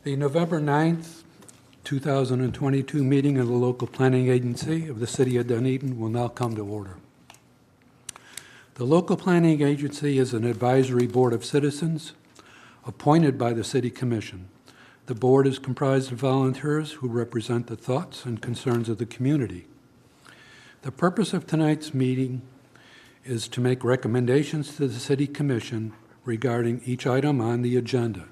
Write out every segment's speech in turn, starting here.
The November 9th, 2022 meeting of the local planning agency of the City of Dunedin will now come to order. The local planning agency is an advisory board of citizens appointed by the City Commission. The board is comprised of volunteers who represent the thoughts and concerns of the community. The purpose of tonight's meeting is to make recommendations to the City Commission regarding each item on the agenda.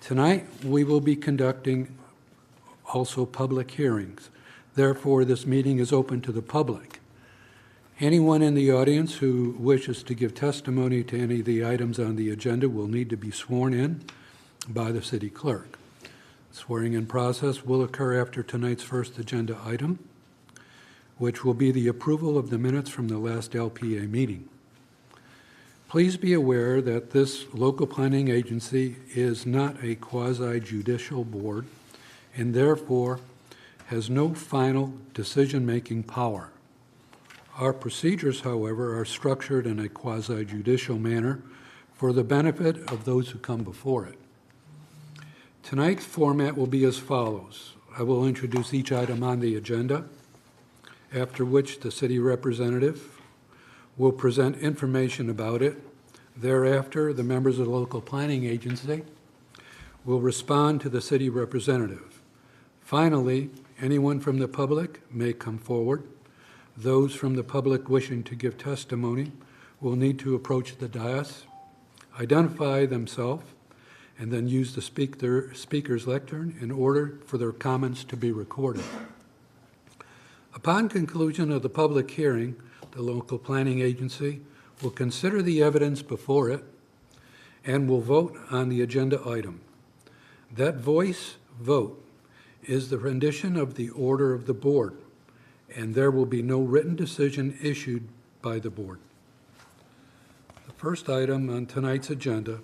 Tonight, we will be conducting also public hearings. Therefore, this meeting is open to the public. Anyone in the audience who wishes to give testimony to any of the items on the agenda will need to be sworn in by the city clerk. The swearing-in process will occur after tonight's first agenda item, which will be the approval of the minutes from the last LPA meeting. Please be aware that this local planning agency is not a quasi-judicial board and therefore has no final decision-making power. Our procedures, however, are structured in a quasi-judicial manner for the benefit of those who come before it. Tonight's format will be as follows. I will introduce each item on the agenda, after which the city representative will present information about it. Thereafter, the members of the local planning agency will respond to the city representative. Finally, anyone from the public may come forward. Those from the public wishing to give testimony will need to approach the dais, identify themselves, and then use the speaker's lectern in order for their comments to be recorded. Upon conclusion of the public hearing, the local planning agency will consider the evidence before it and will vote on the agenda item. That voice vote is the rendition of the order of the board, and there will be no written decision issued by the board. The first item on tonight's agenda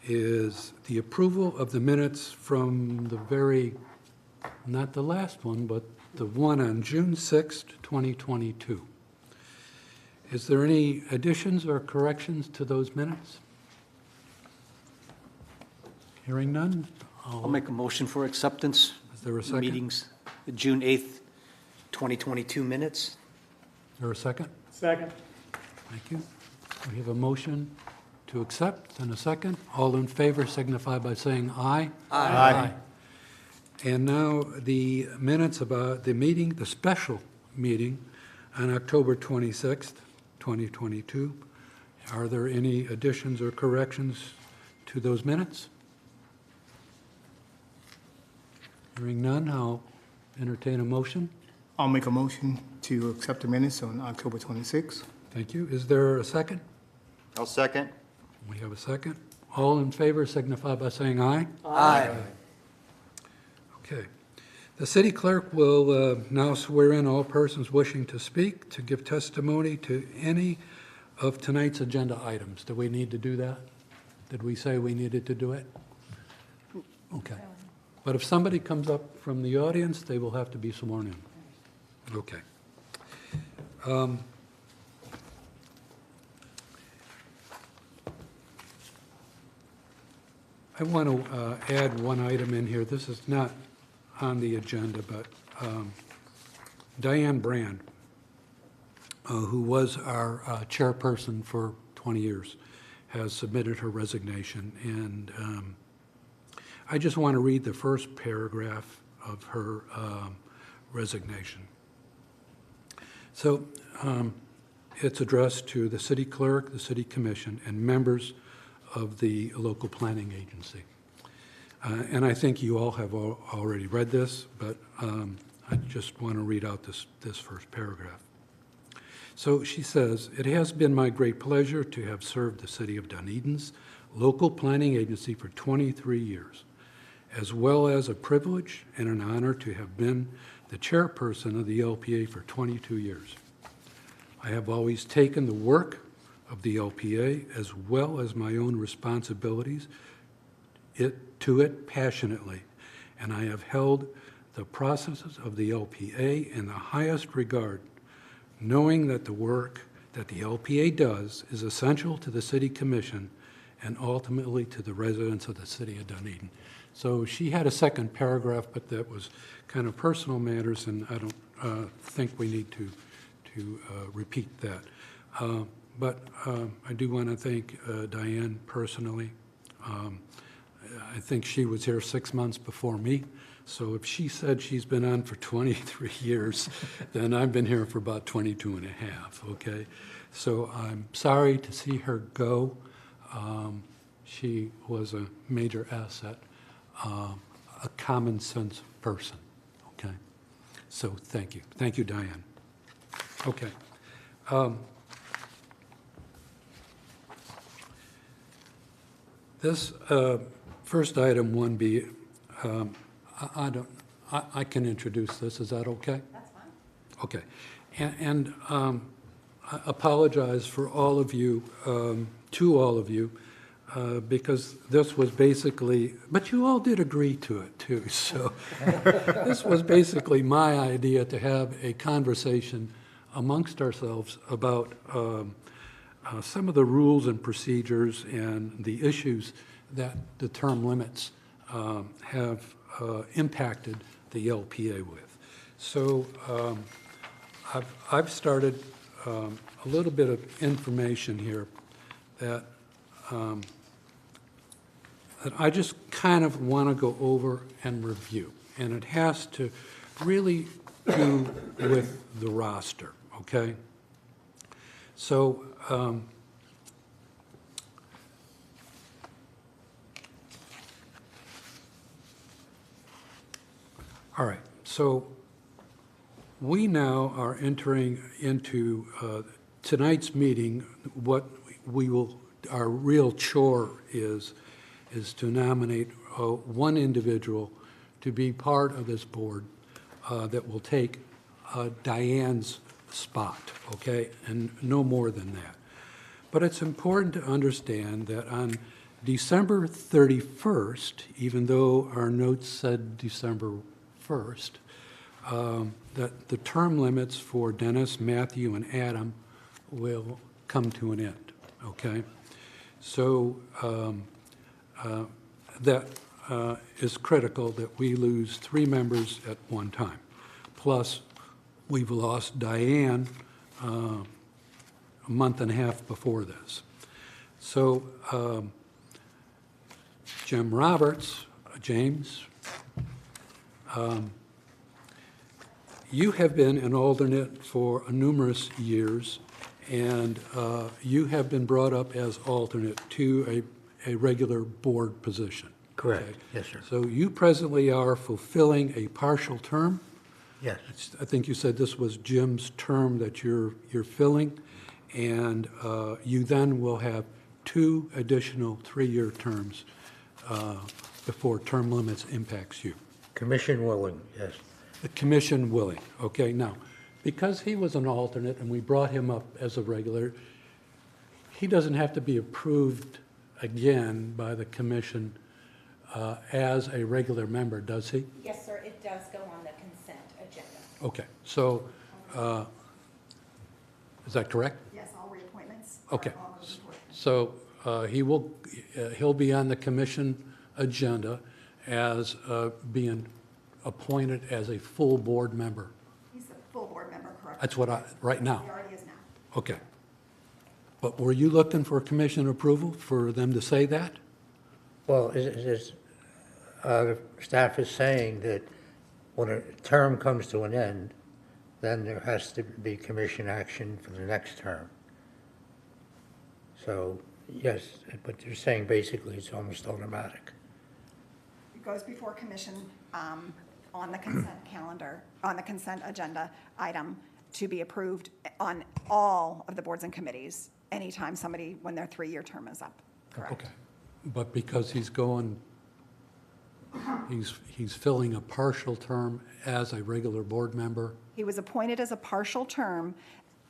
is the approval of the minutes from not the last one, but the one on June 6th, 2022. Is there any additions or corrections to those minutes? Hearing none? I'll make a motion for acceptance. Is there a second? Meetings, the June 8th, 2022 minutes. Is there a second? Second. Thank you. We have a motion to accept and a second. All in favor signify by saying aye. Aye. Aye. And now the minutes about the meeting, the special meeting on October 26th, 2022. Are there any additions or corrections to those minutes? Hearing none, I'll entertain a motion. I'll make a motion to accept the minutes on October 26th. Thank you. Is there a second? I'll second. We have a second. All in favor signify by saying aye. Aye. Okay. The city clerk will now swear in all persons wishing to speak to give testimony to any of tonight's agenda items. Do we need to do that? Did we say we needed to do it? Okay. But if somebody comes up from the audience, they will have to be sworn in. Okay. I want to add one item in here. This is not on the agenda, but Diane Brand, who was our chairperson for 20 years, has submitted her resignation. And I just want to read the first paragraph of her resignation. So it's addressed to the city clerk, the city commission, and members of the local planning agency. And I think you all have already read this, but I just want to read out this first paragraph. So she says, "It has been my great pleasure to have served the City of Dunedin's local planning agency for 23 years, as well as a privilege and an honor to have been the chairperson of the LPA for 22 years. I have always taken the work of the LPA as well as my own responsibilities to it passionately, and I have held the processes of the LPA in the highest regard, knowing that the work that the LPA does is essential to the City Commission and ultimately to the residents of the City of Dunedin." So she had a second paragraph, but that was kind of personal matters, and I don't think we need to repeat that. But I do want to thank Diane personally. I think she was here 6 months before me, so if she said she's been on for 23 years, then I've been here for about 22 and a half, okay? So I'm sorry to see her go. She was a major asset, a common sense person, okay? So thank you. Thank you, Diane. Okay. This first item 1B, I can introduce this. Is that okay? That's fine. Okay. And I apologize for all of you, to all of you, because this was basically, but you all did agree to it too. So this was basically my idea to have a conversation amongst ourselves about some of the rules and procedures and the issues that the term limits have impacted the LPA with. So I've started a little bit of information here that that I just kind of want to go over and review, and it has to really do with the roster, okay? So all right, so we now are entering into tonight's meeting. What we will, our real chore is to nominate one individual to be part of this board that will take Diane's spot, okay, and no more than that. But it's important to understand that on December 31st, even though our notes said December 1st, that the term limits for Dennis, Matthew, and Adam will come to an end, okay? So that is critical that we lose 3 members at one time. Plus, we've lost Diane a month and a half before this. So Jim Roberts, James, you have been an alternate for numerous years, and you have been brought up as alternate to a regular board position. Correct. Okay? Yes, sir. So you presently are fulfilling a partial term. Yes. I think you said this was Jim's term that you're filling, and you then will have 2 additional 3-year terms before term limits impacts you. Commission willing, yes. The commission willing, okay? Now, because he was an alternate and we brought him up as a regular, he doesn't have to be approved again by the commission as a regular member, does he? Yes, sir, it does go on the consent agenda. Okay, so, is that correct? Yes, all reappointments. Okay, so he'll be on the commission agenda as being appointed as a full board member. He's a full board member, correct? That's what right now. He already is now. Okay. But were you looking for commission approval for them to say that? Well, the staff is saying that when a term comes to an end, then there has to be commission action for the next term. So, yes, but they're saying basically it's almost automatic. It goes before commission on the consent calendar, on the consent agenda item to be approved on all of the boards and committees anytime somebody, when their 3-year term is up. Correct. Okay. But because he's going, he's filling a partial term as a regular board member? He was appointed as a partial term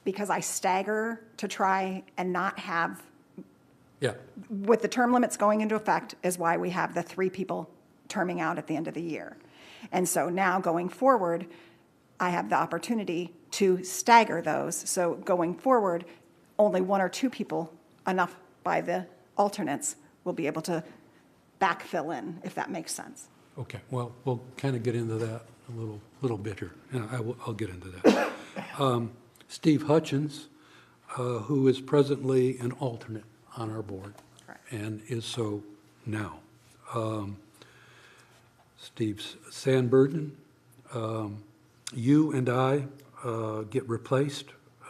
because I stagger to try and not have, Yeah, with the term limits going into effect, is why we have the 3 people terming out at the end of the year. And so now going forward, I have the opportunity to stagger those. So going forward, only 1 or 2 people, enough by the alternates, will be able to backfill in, if that makes sense. Okay, well, we'll kind of get into that a little bit here. Yeah, I'll get into that. Steve Hutchins, who is presently an alternate on our board. Correct. And is so now. Steve Sandburden, you and I get replaced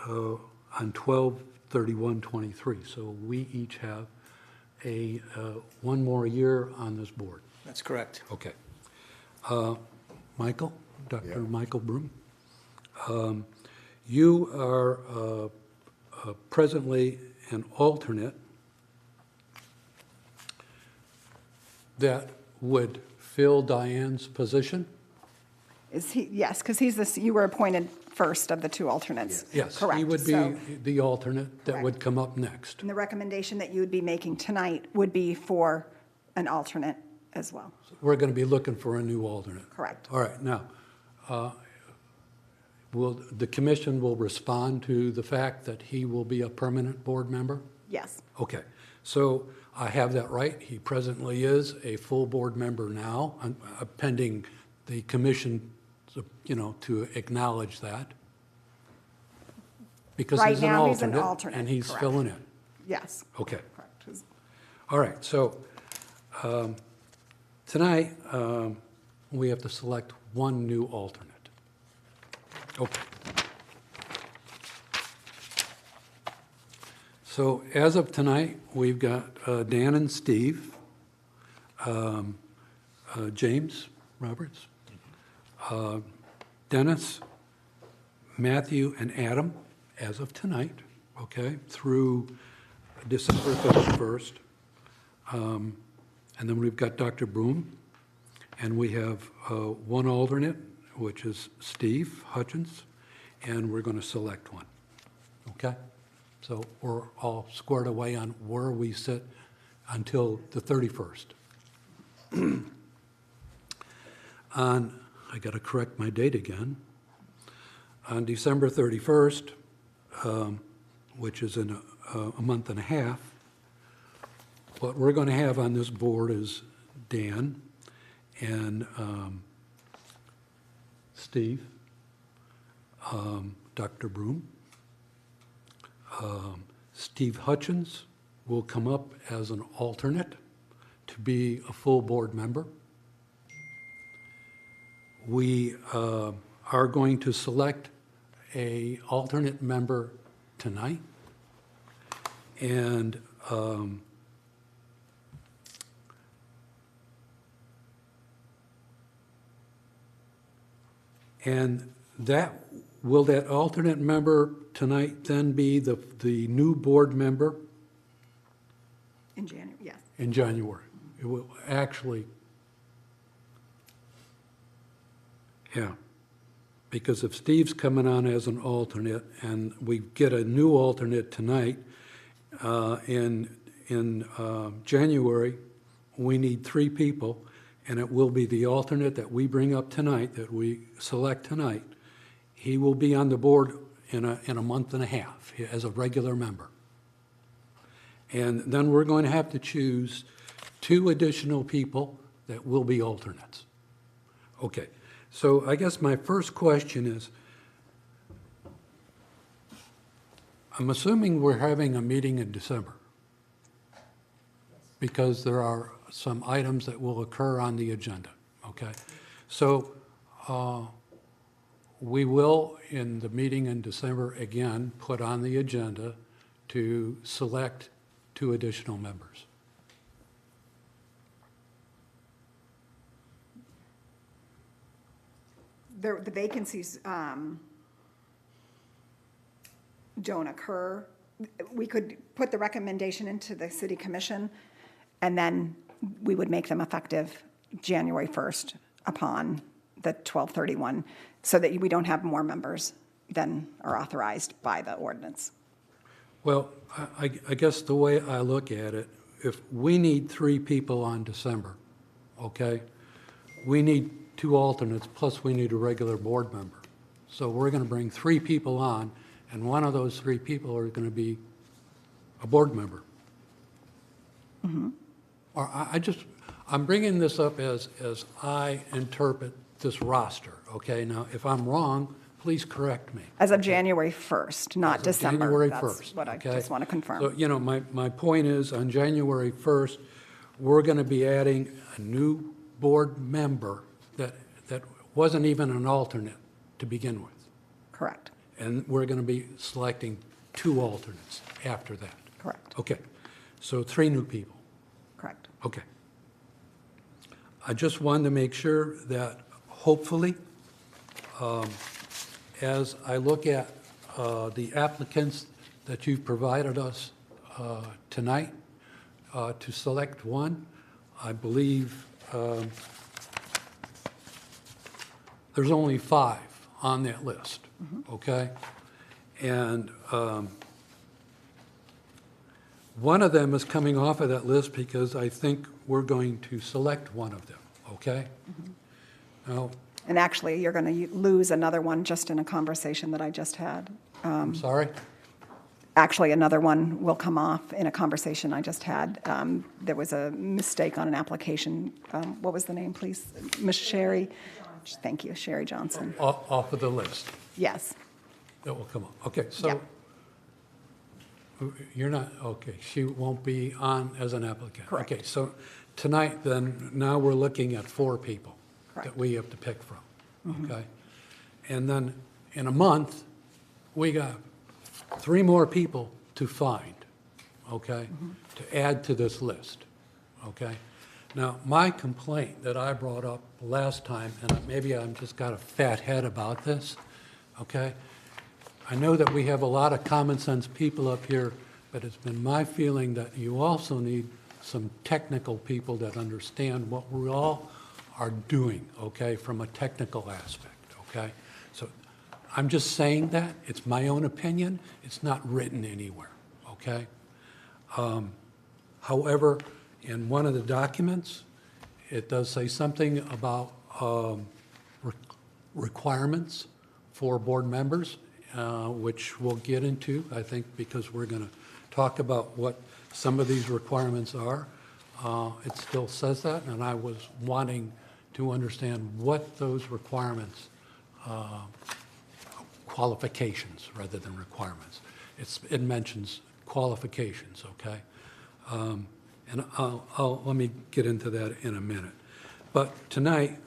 on 12/31/23. So we each have one more year on this board. That's correct. Okay. Michael, Dr. Michael Broom, you are presently an alternate that would fill Diane's position? Is he, yes, because you were appointed first of the two alternates. Yes, Correct. he would So- be the alternate that would Correct. come up next. And the recommendation that you would be making tonight would be for an alternate as well. We're going to be looking for a new alternate. Correct. All right, now, the commission will respond to the fact that he will be a permanent board member? Yes, Okay, so I have that right. He presently is a full board member now, pending the commission, to acknowledge that. Because Right he's an now, he's an alternate. alternate, And he's correct. filling in. yes. Okay, Correct. all right, so tonight, we have to select one new alternate. Okay. So as of tonight, we've got Dan and Steve, James Roberts, Dennis, Matthew, and Adam, as of tonight, okay, through December 31st. And then we've got Dr. Broom, and we have one alternate, which is Steve Hutchins, and we're going to select one, okay? So we're all squared away on where we sit until the 31st. I got to correct my date again. On December 31st, which is in a month and a half, what we're going to have on this board is Dan and Steve, Dr. Broom. Steve Hutchins will come up as an alternate to be a full board member. We are going to select an alternate member tonight. And will that alternate member tonight then be the new board member In January, yes. in January? It will actually, yeah, because if Steve's coming on as an alternate and we get a new alternate tonight, in January, we need 3 people, and it will be the alternate that we bring up tonight, that we select tonight. He will be on the board in a month and a half as a regular member. And then we're going to have to choose 2 additional people that will be alternates. Okay, so I guess my first question is, I'm assuming we're having a meeting in December, because there are some items that will occur on the agenda, okay? So we will, in the meeting in December, again, put on the agenda to select 2 additional members. The vacancies don't occur. We could put the recommendation into the city commission, and then we would make them effective January 1st upon the 12/31, so that we don't have more members than are authorized by the ordinance. Well, I guess the way I look at it, if we need 3 people on December, okay, we need 2 alternates, plus we need a regular board member. So we're going to bring 3 people on, and one of those 3 people are going to be a board member. Or I'm bringing this up as I interpret this roster, okay? Now, if I'm wrong, please correct me. As of January 1st, not As of December. January That's 1st. what I okay? just want to confirm. So, you know, my point is, on January 1st, we're going to be adding a new board member that wasn't even an alternate to begin with. Correct, And we're going to be selecting 2 alternates after that. correct, Okay, so 3 new people. correct. Okay. I just wanted to make sure that hopefully, as I look at the applicants that you've provided us tonight to select one, I believe there's only 5 on that list, okay? And one of them is coming off of that list because I think we're going to select one of them, okay? Now, And actually, you're going to lose another one just in a conversation that I just had. I'm sorry? Actually, another one will come off in a conversation I just had. There was a mistake on an application. What was the name, please? Ms. Sherry? Thank you, Sherry Johnson. Off of the list. Yes, That will come up. Okay, so Yep. you're not, okay, she won't be on as an applicant. Correct. Okay, so tonight, then, now we're looking at 4 people that Correct. we have to pick from, okay? And then in a month, we got 3 more people to find, okay? To add to this list, okay? Now, my complaint that I brought up last time, and maybe I'm just got a fat head about this, okay? I know that we have a lot of common sense people up here, but it's been my feeling that you also need some technical people that understand what we all are doing, okay, from a technical aspect, okay? So I'm just saying that. It's my own opinion. It's not written anywhere, okay? However, in one of the documents, it does say something about requirements for board members, which we'll get into, I think, because we're going to talk about what some of these requirements are. It still says that, and I was wanting to understand what those requirements, qualifications rather than requirements. It mentions qualifications, okay? And let me get into that in a minute. But tonight,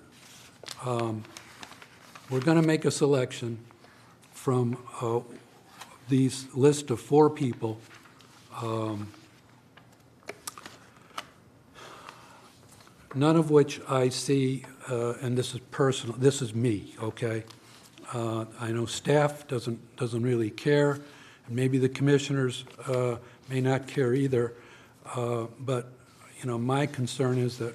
we're going to make a selection from these list of 4 people. None of which I see, and this is personal, this is me, okay? I know staff doesn't really care, and maybe the commissioners may not care either, but, you know, my concern is that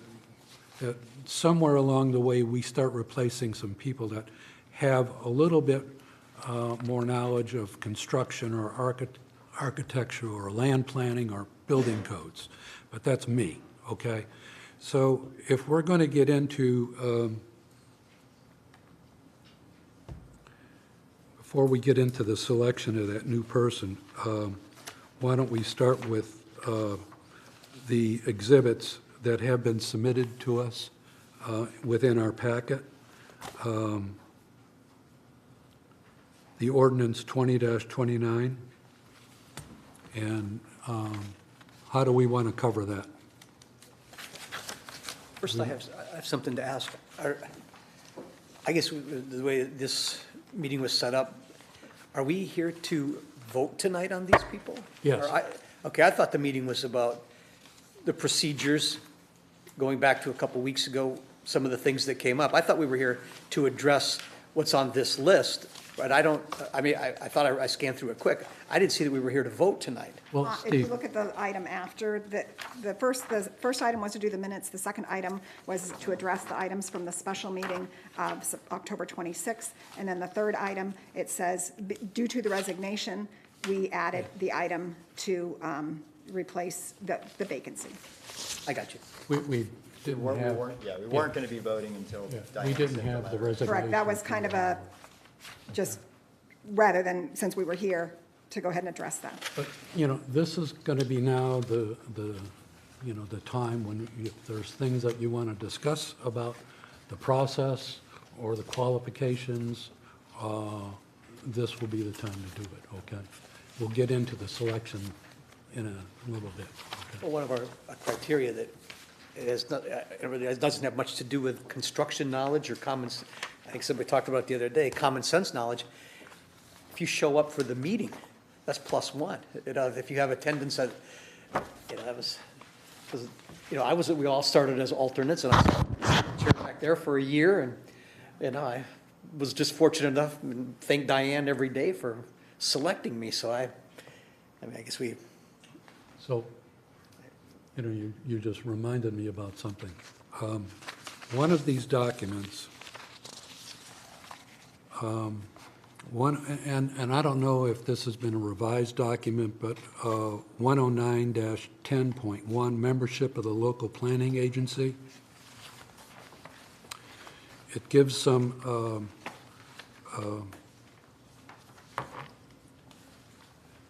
somewhere along the way, we start replacing some people that have a little bit more knowledge of construction or architecture or land planning or building codes, but that's me, okay? So if we're going to get into, before we get into the selection of that new person, why don't we start with the exhibits that have been submitted to us within our packet. The ordinance 20-29, and how do we want to cover that? First, I have something to ask. I guess the way this meeting was set up, are we here to vote tonight on these people? Yes. Okay, I thought the meeting was about the procedures, going back to a couple weeks ago, some of the things that came up. I thought we were here to address what's on this list, but I thought I scanned through it quick. I didn't see that we were here to vote tonight. Well, If you Steve, look at the item after, the first item was to do the minutes, the second item was to address the items from the special meeting of October 26th, and then the third item, it says, due to the resignation, we added the item to replace the vacancy. I got you. we didn't have, We weren't going to be voting until yeah, Diane we didn't sent the have the letter. resignation. Correct, that was kind of a, just, rather than, since we were here, to go ahead and address that. But, you know, this is going to be now the the time when, if there's things that you want to discuss about the process or the qualifications, this will be the time to do it, okay? We'll get into the selection in a little bit. Okay? Well, one of our criteria that it has not, it really doesn't have much to do with construction knowledge or I think somebody talked about it the other day, common sense knowledge. If you show up for the meeting, that's +1. If you have attendance at, that was, we all started as alternates, and I was chair back there for a year, and, I was just fortunate enough, and thank Diane every day for selecting me, so I guess we, So, you just reminded me about something. One of these documents, and I don't know if this has been a revised document, but 109-10.1, membership of the local planning agency. It gives some,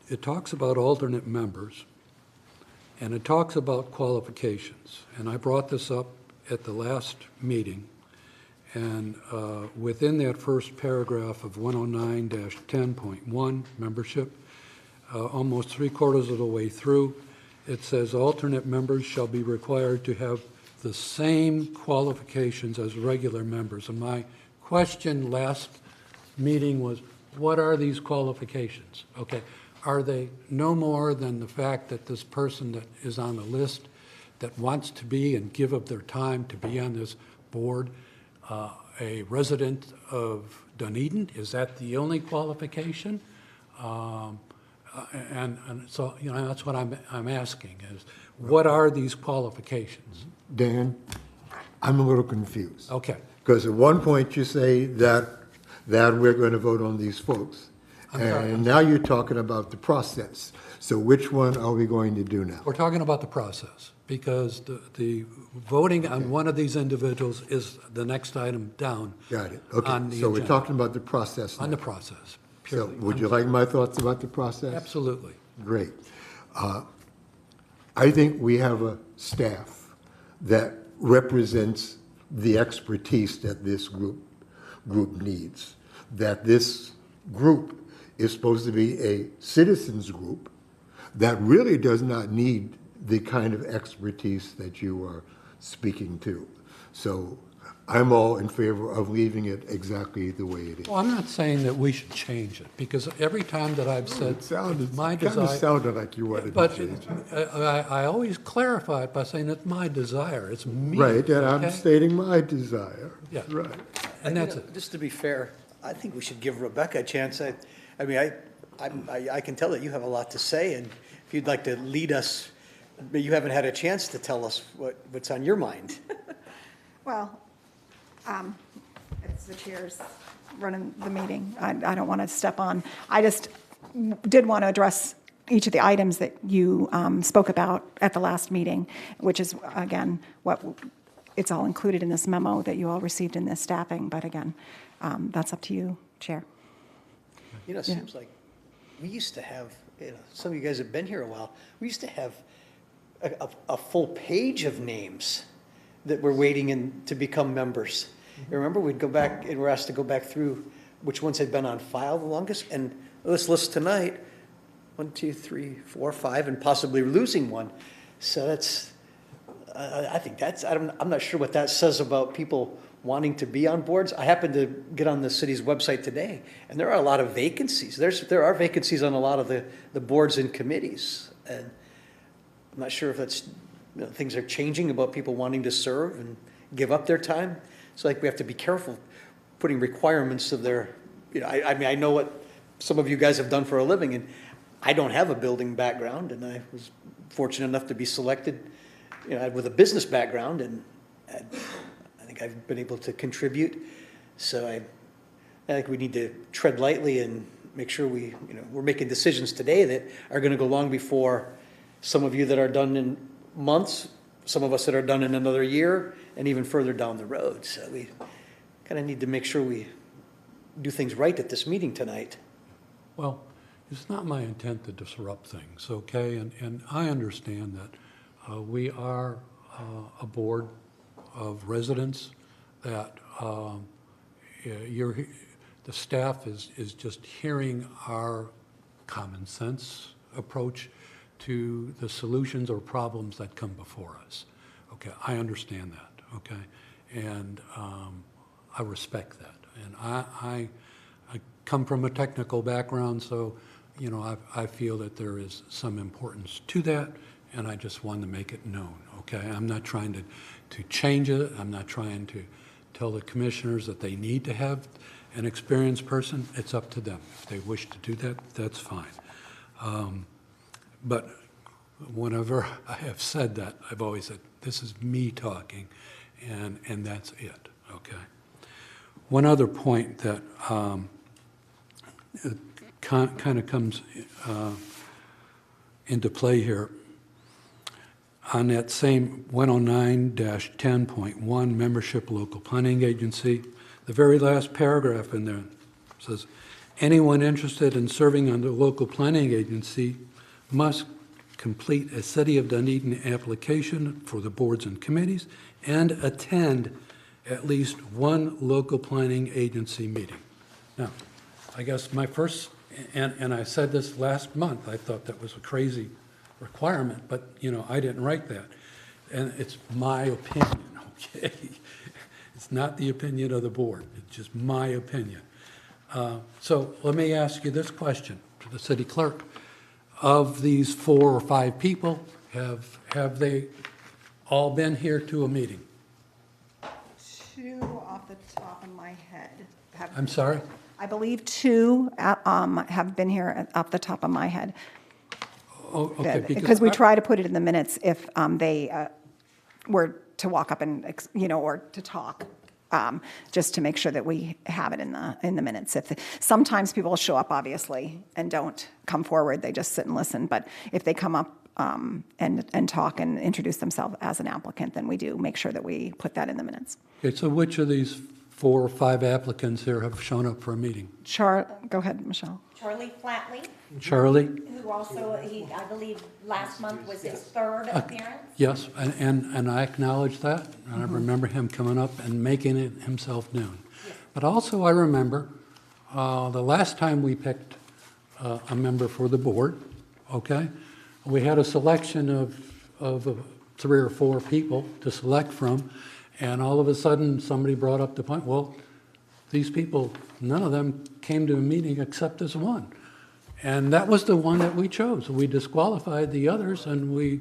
it talks about alternate members, and it talks about qualifications. And I brought this up at the last meeting, and within that first paragraph of 109-10.1, membership, almost 3/4 of the way through, it says alternate members shall be required to have the same qualifications as regular members. And my question last meeting was, what are these qualifications? Okay, are they no more than the fact that this person that is on the list that wants to be and give up their time to be on this board, a resident of Dunedin? Is that the only qualification? And so, that's what I'm asking is, what are these qualifications? Dan, I'm a little confused. Okay. Because at one point you say that we're going to vote on these folks. I'm sorry. And now you're talking about the process. So which one are we going to do now? We're talking about the process, because the voting on one of these individuals is the next item down. Got it. on Okay, the so we're agenda. talking about the process On now. the process, So purely. would you like my thoughts about the process? Absolutely. Great. I think we have a staff that represents the expertise that this group needs. That this group is supposed to be a citizens group that really does not need the kind of expertise that you are speaking to. So I'm all in favor of leaving it exactly the way it is. Well, I'm not saying that we should change it, because every time that I've said It sounded, my kind of desire, sounded like you wanted to but change it. I always clarify it by saying it's my desire, it's me. Right, and I'm okay? stating my desire. Yeah. Right. And that's it. just to be fair, I think we should give Rebecca a chance. I can tell that you have a lot to say, and if you'd like to lead us, but you haven't had a chance to tell us what's on your mind. Well, it's the chairs running the meeting. I don't want to step on. I just did want to address each of the items that you spoke about at the last meeting, which is, again, it's all included in this memo that you all received in this staffing, but again, that's up to you, Chair. It seems like we used to have, some of you guys have been here a while, we used to have a full page of names that were waiting to become members. You remember, we'd go back, and we're asked to go back through which ones had been on file the longest, and this list tonight, 1, 2, 3, 4, 5, and possibly losing one. So that's, I think that's, I'm not sure what that says about people wanting to be on boards. I happened to get on the city's website today, and there are a lot of vacancies. There are vacancies on a lot of the boards and committees, and I'm not sure if that's, things are changing about people wanting to serve and give up their time. So we have to be careful putting requirements of their, I know what some of you guys have done for a living, and I don't have a building background, and I was fortunate enough to be selected, with a business background, and I think I've been able to contribute. So I think we need to tread lightly and make sure we're making decisions today that are going to go long before some of you that are done in months, some of us that are done in another year, and even further down the road. So we kind of need to make sure we do things right at this meeting tonight. Well, it's not my intent to disrupt things, okay? And I understand that We are a board of residents that the staff is just hearing our common sense approach to the solutions or problems that come before us. Okay, I understand that, okay? And I respect that. And I come from a technical background, so, you know, I feel that there is some importance to that, and I just wanted to make it known, okay? I'm not trying to change it. I'm not trying to tell the commissioners that they need to have an experienced person. It's up to them. If they wish to do that, that's fine. But whenever I have said that, I've always said, this is me talking, and that's it, okay? One other point that kind of comes into play here, on that same 109-10.1 membership local planning agency, the very last paragraph in there says, anyone interested in serving on the local planning agency must complete a City of Dunedin application for the boards and committees and attend at least one local planning agency meeting. Now, I guess my first, and I said this last month, I thought that was a crazy requirement, but, you know, I didn't write that. And it's my opinion, okay? It's not the opinion of the board. It's just my opinion. So let me ask you this question to the city clerk. Of these 4 or 5 people, have they all been here to a meeting? 2 off the top of my head. I'm sorry? I believe 2 have been here off the top of my head. Oh, okay. Because we try to put it in the minutes if they were to walk up and, you know, or to talk, just to make sure that we have it in the minutes. Sometimes people show up, obviously, and don't come forward. They just sit and listen. But if they come up and talk and introduce themselves as an applicant, then we do make sure that we put that in the minutes. Okay, so which of these 4 or 5 applicants here have shown up for a meeting? Go ahead, Michelle. Charlie Flatley, Charlie? who also, I believe, last month was his 3rd appearance. Yes, and I acknowledge that. And I remember him coming up and making it himself known. But also I remember the last time we picked a member for the board, okay? We had a selection of 3 or 4 people to select from, and all of a sudden somebody brought up the point, well, these people, none of them came to a meeting except this one. And that was the one that we chose. We disqualified the others, and we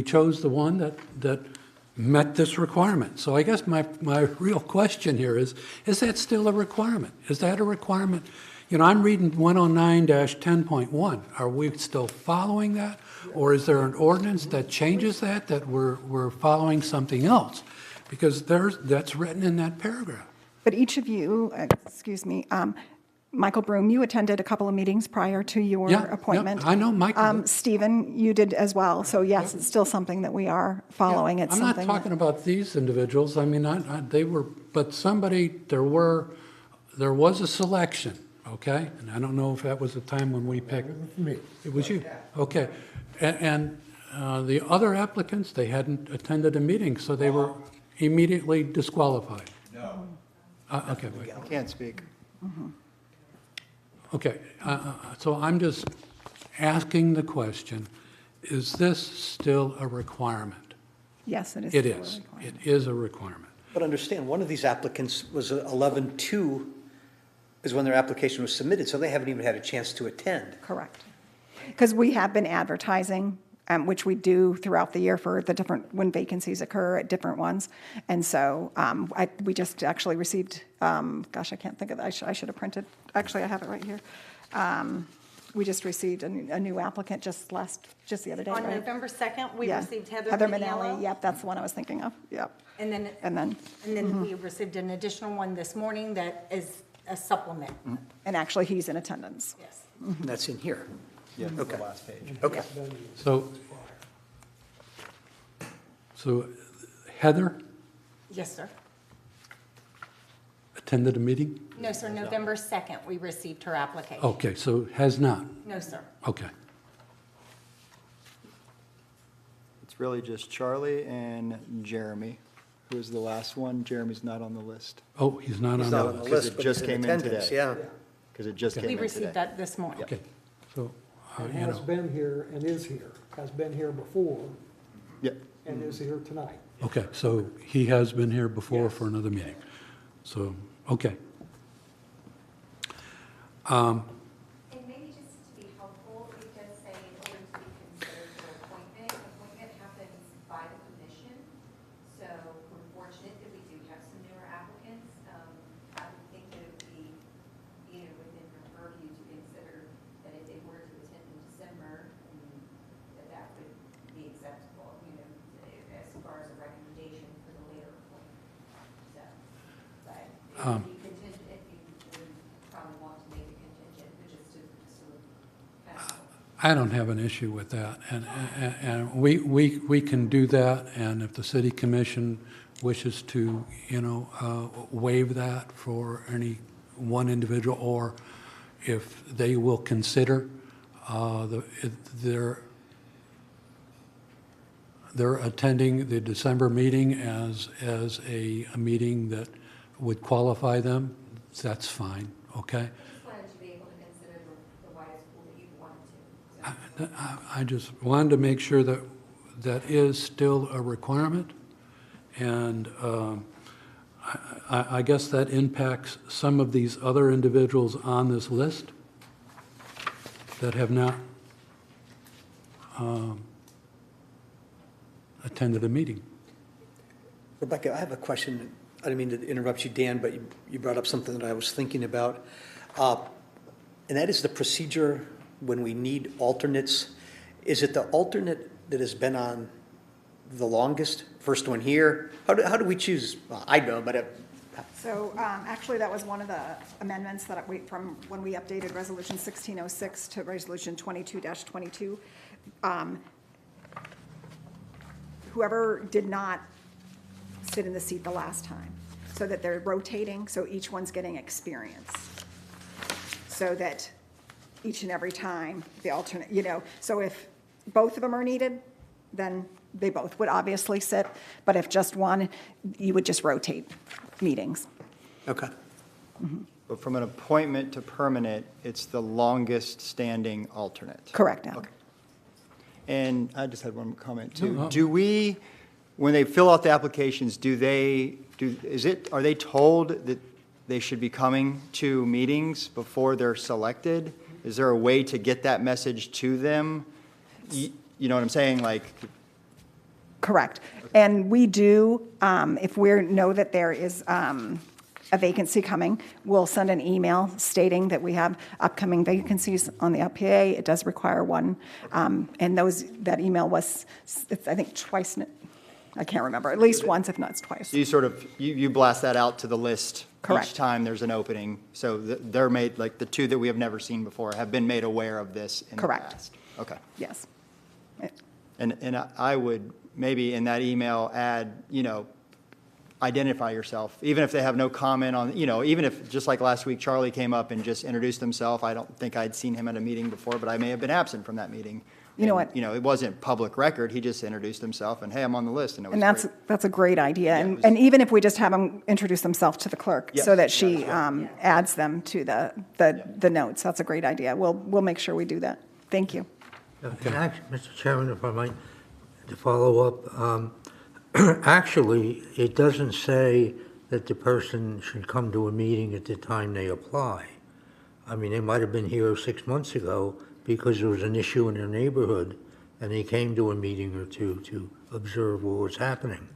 chose the one that met this requirement. So I guess my real question here is that still a requirement? Is that a requirement? You know, I'm reading 109-10.1. Are we still following that? Or is there an ordinance that changes that we're following something else? Because that's written in that paragraph. But each of you, excuse me, Michael Broom, you attended a couple of meetings prior to your appointment. Yeah, I know Michael. Stephen, you did as well. So yes, it's still something that we are following. It's I'm not something talking about these individuals. I mean, they were, but there was a selection, okay? And I don't know if that was the time when we picked. Me. It was you, okay. And the other applicants, they hadn't attended a meeting, so they were immediately disqualified. No. Okay, wait. I can't speak. Okay, so I'm just asking the question, is this still a requirement? Yes, it is. It still a is. requirement. It is a requirement. But understand, one of these applicants was 11/2 is when their application was submitted, so they haven't even had a chance to attend. Correct. Because we have been advertising, which we do throughout the year for the different, when vacancies occur at different ones. And so we just actually received, gosh, I can't think of it. I should have printed. Actually, I have it right here. We just received a new applicant just the other day, On right? November 2nd, we Yeah. received Heather Manelli. Manelli. Yep, that's the one I was thinking of. Yep. And then And then, we received an additional one this morning that is a supplement. and actually, he's in attendance. Yes. And that's in here. Yeah, it's Okay. the last page. Okay. So Heather Yes, sir. attended a meeting? No, sir, November 2nd, we received her application. Okay, so has not, No, sir. okay. It's really just Charlie and Jeremy, who is the last one. Jeremy's not on the list, Oh, he's not He's on not the on the list. Because list, it but just he's in came in attendance, today. yeah. because it just came We in today. received that this morning. Okay, so, And you has know, been here and is here, has been here before Yep. and is here tonight. okay, so he has been here before Yes. for another meeting. So, okay. And maybe just to be helpful, it does say in order to be considered for appointment, appointment happens by the commission. So we're fortunate that we do have some newer applicants. I would think that it would be, within her purview to consider that if they were to attend in December, that would be acceptable, as far as a recommendation for the later appointment. So, but it would be contingent, if you would probably want to make it contingent, but just to sort of kind of. I don't have an issue with that, and we can do that, and if the city commission wishes to, waive that for any one individual, or if they will consider they're attending the December meeting as a meeting that would qualify them, that's fine, okay? Just wanted to be able to consider the widest pool that you wanted to. So, I just wanted to make sure that that is still a requirement, and I guess that impacts some of these other individuals on this list that have not attended a meeting. Rebecca, I have a question. I didn't mean to interrupt you, Dan, but you brought up something that I was thinking about. And that is the procedure when we need alternates. Is it the alternate that has been on the longest, first one here? How do we choose? Well, I know, but So actually, that was one of the amendments that from when we updated Resolution 1606 to Resolution 22-22. Whoever did not sit in the seat the last time, so that they're rotating, so each one's getting experience. So that each and every time, the alternate, so if both of them are needed, then they both would obviously sit, but if just one, you would just rotate meetings. okay. But from an appointment to permanent, it's the longest standing alternate. Correct, Alan. Okay. And I just had one comment too. No. Do we, when they fill out the applications, are they told that they should be coming to meetings before they're selected? Is there a way to get that message to them? You know what I'm saying? Like, Correct. And we do, if we know that there is a vacancy coming, we'll send an email stating that we have upcoming vacancies on the LPA. It does require one. And that email was, I think, twice, I can't remember, at least once, if not it's twice. you sort of, you blast that out to the list Correct. each time there's an opening. So they're made, like the two that we have never seen before have been made aware of this in the Correct. past. Okay. Yes. And I would maybe in that email add, identify yourself, even if they have no comment on, even if, just like last week, Charlie came up and just introduced himself. I don't think I'd seen him at a meeting before, but I may have been absent from that meeting. You know And, what? it wasn't public record. He just introduced himself and, hey, I'm on the list, and it was And great. that's a great idea. Yeah, it And was- and even if we just have them introduce themselves to the clerk, so Yes, that she adds them to the notes, that's a great idea. We'll make sure we do that. Thank you. And actually, Mr. Chairman, if I might, to follow up, actually, it doesn't say that the person should come to a meeting at the time they apply. I mean, they might have been here 6 months ago because there was an issue in their neighborhood, and they came to a meeting or two to observe what was happening.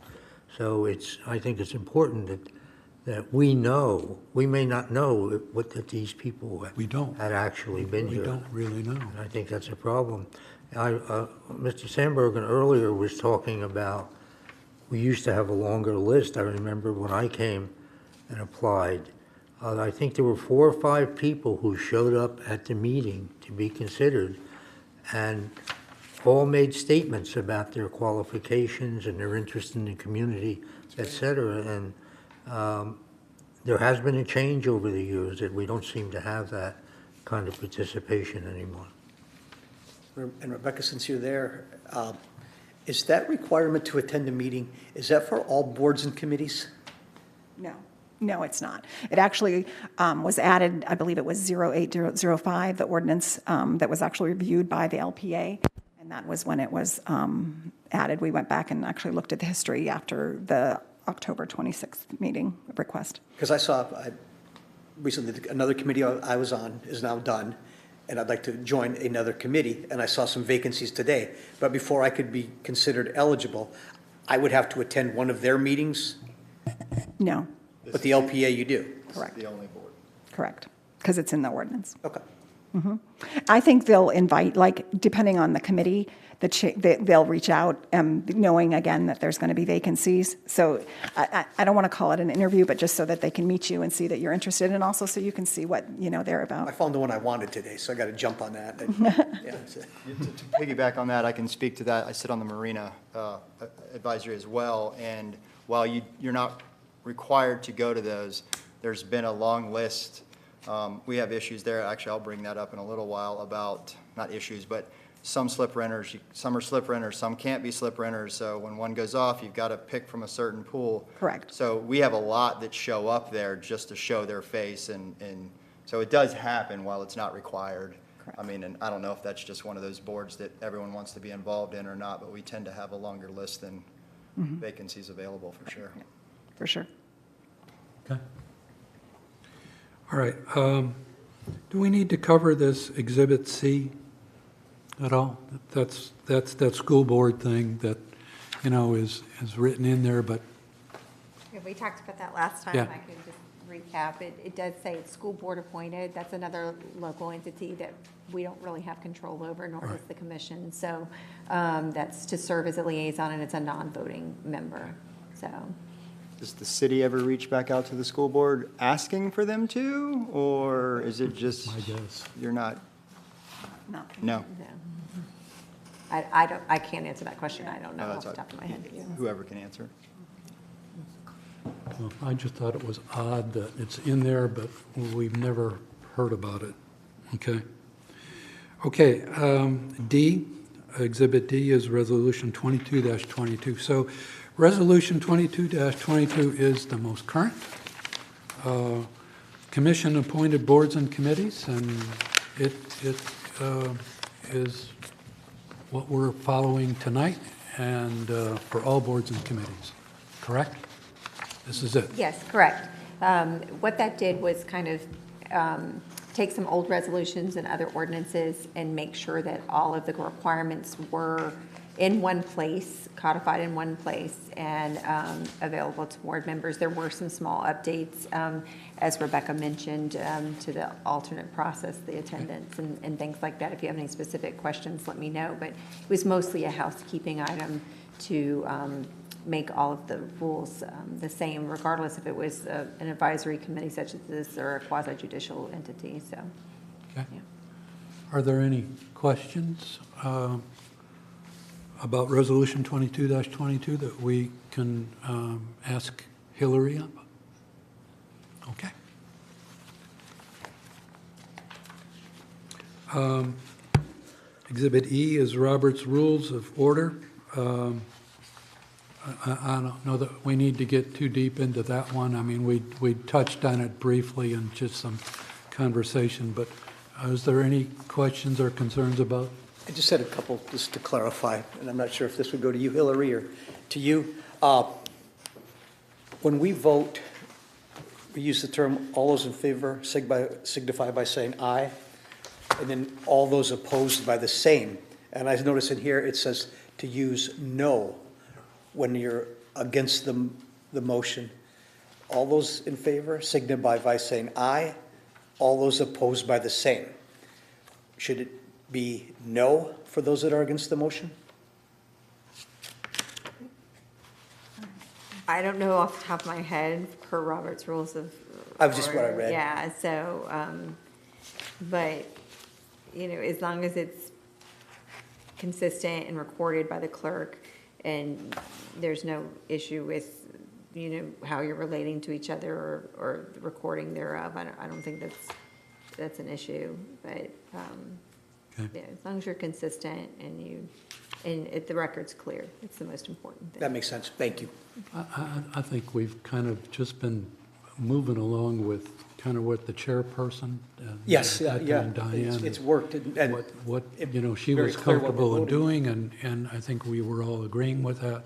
So I think it's important that we know, we may not know that these people We don't. had actually been We here. don't really know. And I think that's a problem. Mr. Sandbergen earlier was talking about, we used to have a longer list. I remember when I came and applied, I think there were 4 or 5 people who showed up at the meeting to be considered, and all made statements about their qualifications and their interest in the community, et cetera. And there has been a change over the years that we don't seem to have that kind of participation anymore. And Rebecca, since you're there, Is that requirement to attend a meeting, is that for all boards and committees? No, it's not. It actually was added, I believe it was 08005, the ordinance that was actually reviewed by the LPA, and that was when it was added. We went back and actually looked at the history after the October 26th meeting request. Because recently, another committee I was on is now done, and I'd like to join another committee, and I saw some vacancies today. But before I could be considered eligible, I would have to attend one of their meetings, No, but the LPA you do. correct, The only board. correct, because it's in the ordinance. Okay. I think they'll invite, like, depending on the committee, they'll reach out, knowing, again, that there's going to be vacancies. So I don't want to call it an interview, but just so that they can meet you and see that you're interested, and also so you can see what, they're I about. found the one I wanted today, so I got to jump on that. Yeah, so- To piggyback on that, I can speak to that. I sit on the Marina Advisory as well, and while you're not required to go to those, there's been a long list. We have issues there. Actually, I'll bring that up in a little while about, not issues, but some slip renters, some are slip renters, some can't be slip renters. So when one goes off, you've got to pick from a certain pool. Correct. So we have a lot that show up there just to show their face, and so it does happen while it's not required. Correct. I mean, and I don't know if that's just one of those boards that everyone wants to be involved in or not, but we tend to have a longer list than vacancies available, for sure. For sure. Okay. All right. Do we need to cover this Exhibit C at all? That's that school board thing that, is written in there, but, Yeah, we talked about that last time. Yeah. I could just recap. It does say it's school board appointed. That's another local entity that we don't really have control over, nor does the commission. So that's to serve as a liaison, and it's a non-voting member, so. Does the city ever reach back out to the school board asking for them to, or is it just, I guess. you're not, No. no? No. I can't answer that question. I don't know No, off that's the top of my head. Whoever can answer. well, I just thought it was odd that it's in there, but we've never heard about it. Okay. Okay, D, Exhibit D is Resolution 22-22. So Resolution 22-22 is the most current. Commission-appointed boards and committees, and it is what we're following tonight, and for all boards and committees, correct? This is it. Yes, correct. What that did was kind of take some old resolutions and other ordinances and make sure that all of the requirements were in one place, codified in one place, and available to board members. There were some small updates, as Rebecca mentioned, to the alternate process, the attendance, and things like that. If you have any specific questions, let me know. But it was mostly a housekeeping item to make all of the rules the same, regardless if it was an advisory committee such as this or a quasi-judicial entity, so. Okay. Yeah. Are there any questions about Resolution 22-22 that we can ask Hillary about? Okay. Exhibit E is Robert's Rules of Order. I don't know that we need to get too deep into that one. I mean, we touched on it briefly in just some conversation, but is there any questions or concerns about? I just had a couple, just to clarify, and I'm not sure if this would go to you, Hillary, or to you. When we vote, we use the term, all those in favor signify by saying aye, and then all those opposed by the same. And I notice in here, it says to use no when you're against the motion. All those in favor signify by saying aye, all those opposed by the same. Should it be no for those that are against the motion? I don't know off the top of my head per Robert's Rules of. That was just what I read. Yeah, so, but, as long as it's consistent and recorded by the clerk, and there's no issue with, how you're relating to each other or the recording thereof, I don't think that's an issue, but, Okay. yeah, as long as you're consistent and you And the record's clear. It's the most important thing. That makes sense. Thank you. I think we've kind of just been moving along with kind of what the chairperson. Yes, at that yeah. time, Diane. It's worked, and What, it- you know, she very was clear what we're comfortable in voting. doing, and I think we were all agreeing with that.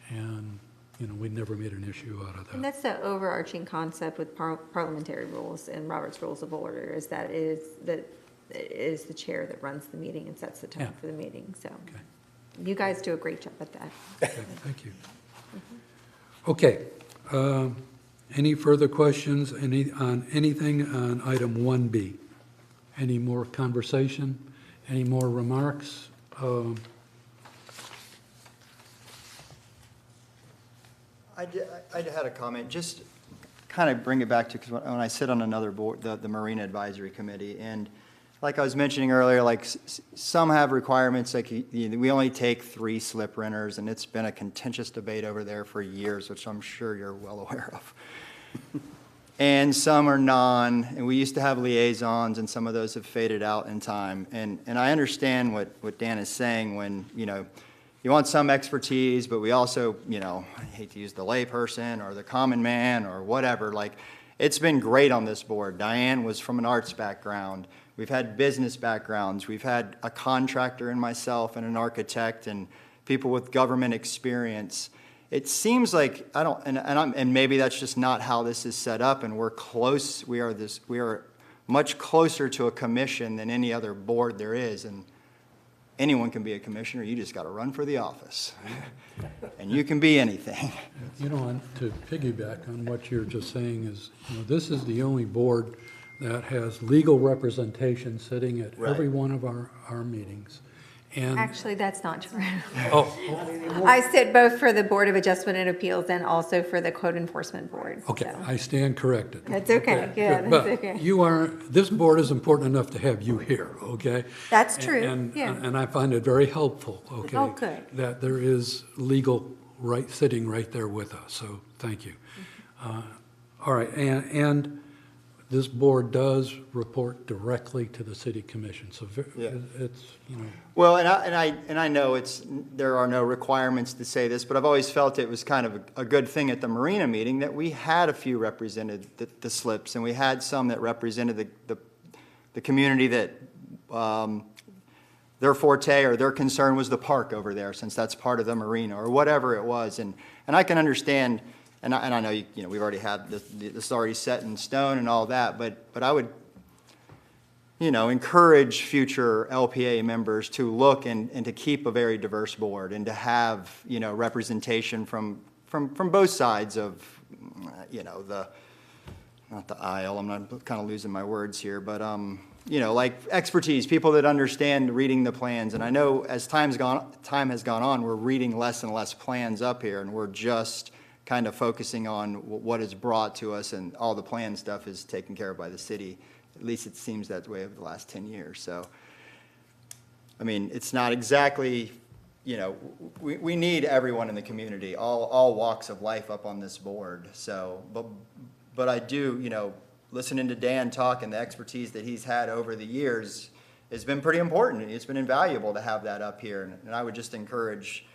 And, you know, we never made an issue out of And that. that's the overarching concept with parliamentary rules and Robert's Rules of Order, is that it is the chair that runs the meeting and sets the tone Yeah. for the meeting, so. Okay. You guys do a great job at that. Okay, thank you. Okay, any further questions, on anything on item 1B? Any more conversation? Any more remarks? I had a comment, just kind of bring it back to, because when I sit on another board, the Marina Advisory Committee, and like I was mentioning earlier, like some have requirements, like we only take 3 slip renters, and it's been a contentious debate over there for years, which I'm sure you're well aware of. And some are and we used to have liaisons, and some of those have faded out in time. And I understand what Dan is saying when, you know, you want some expertise, but we also, you know, I hate to use the layperson or the common man or whatever. Like, it's been great on this board. Diane was from an arts background. We've had business backgrounds. We've had a contractor and myself and an architect and people with government experience. It seems like and maybe that's just not how this is set up. And we're close. We are much closer to a commission than any other board there is. And anyone can be a commissioner. You just got to run for the office, and you can be anything. You know, and to piggyback on what you're just saying is, you know, this is the only board that has legal representation sitting at every one of our meetings. And, Actually, that's not true. oh, I sit both for the Board of Adjustment and Appeals and also for the Code Enforcement Board. okay, so. I stand corrected. That's okay, good, But that's okay. you are, this board is important enough to have you here, okay? That's true, And- yeah. And I find it very helpful, okay? Oh, good. That there is legal sitting right there with us, so thank you. All right, and this board does report directly to the city commission, so Yeah. it's, you know, Well, and I know there are no requirements to say this, but I've always felt it was kind of a good thing at the Marina meeting that we had a few represented the slips, and we had some that represented the community that their forte or their concern was the park over there, since that's part of the marina or whatever it was, and I can understand. And I know, you know, we've already had this already set in stone and all that, but I would, you know, encourage future LPA members to look and to keep a very diverse board and to have, you know, representation from both sides of, you know, not the aisle, I'm not kind of losing my words here, but, you know, like expertise, people that understand reading the plans. And I know as time has gone on, we're reading less and less plans up here, and we're just kind of focusing on what is brought to us, and all the plan stuff is taken care of by the city. At least it seems that way over the last 10 years. So, I mean, it's not exactly, you know, we need everyone in the community, all walks of life up on this board. So, but I do, you know, listening to Dan talk and the expertise that he's had over the years has been pretty important. It's been invaluable to have that up here. And I would just encourage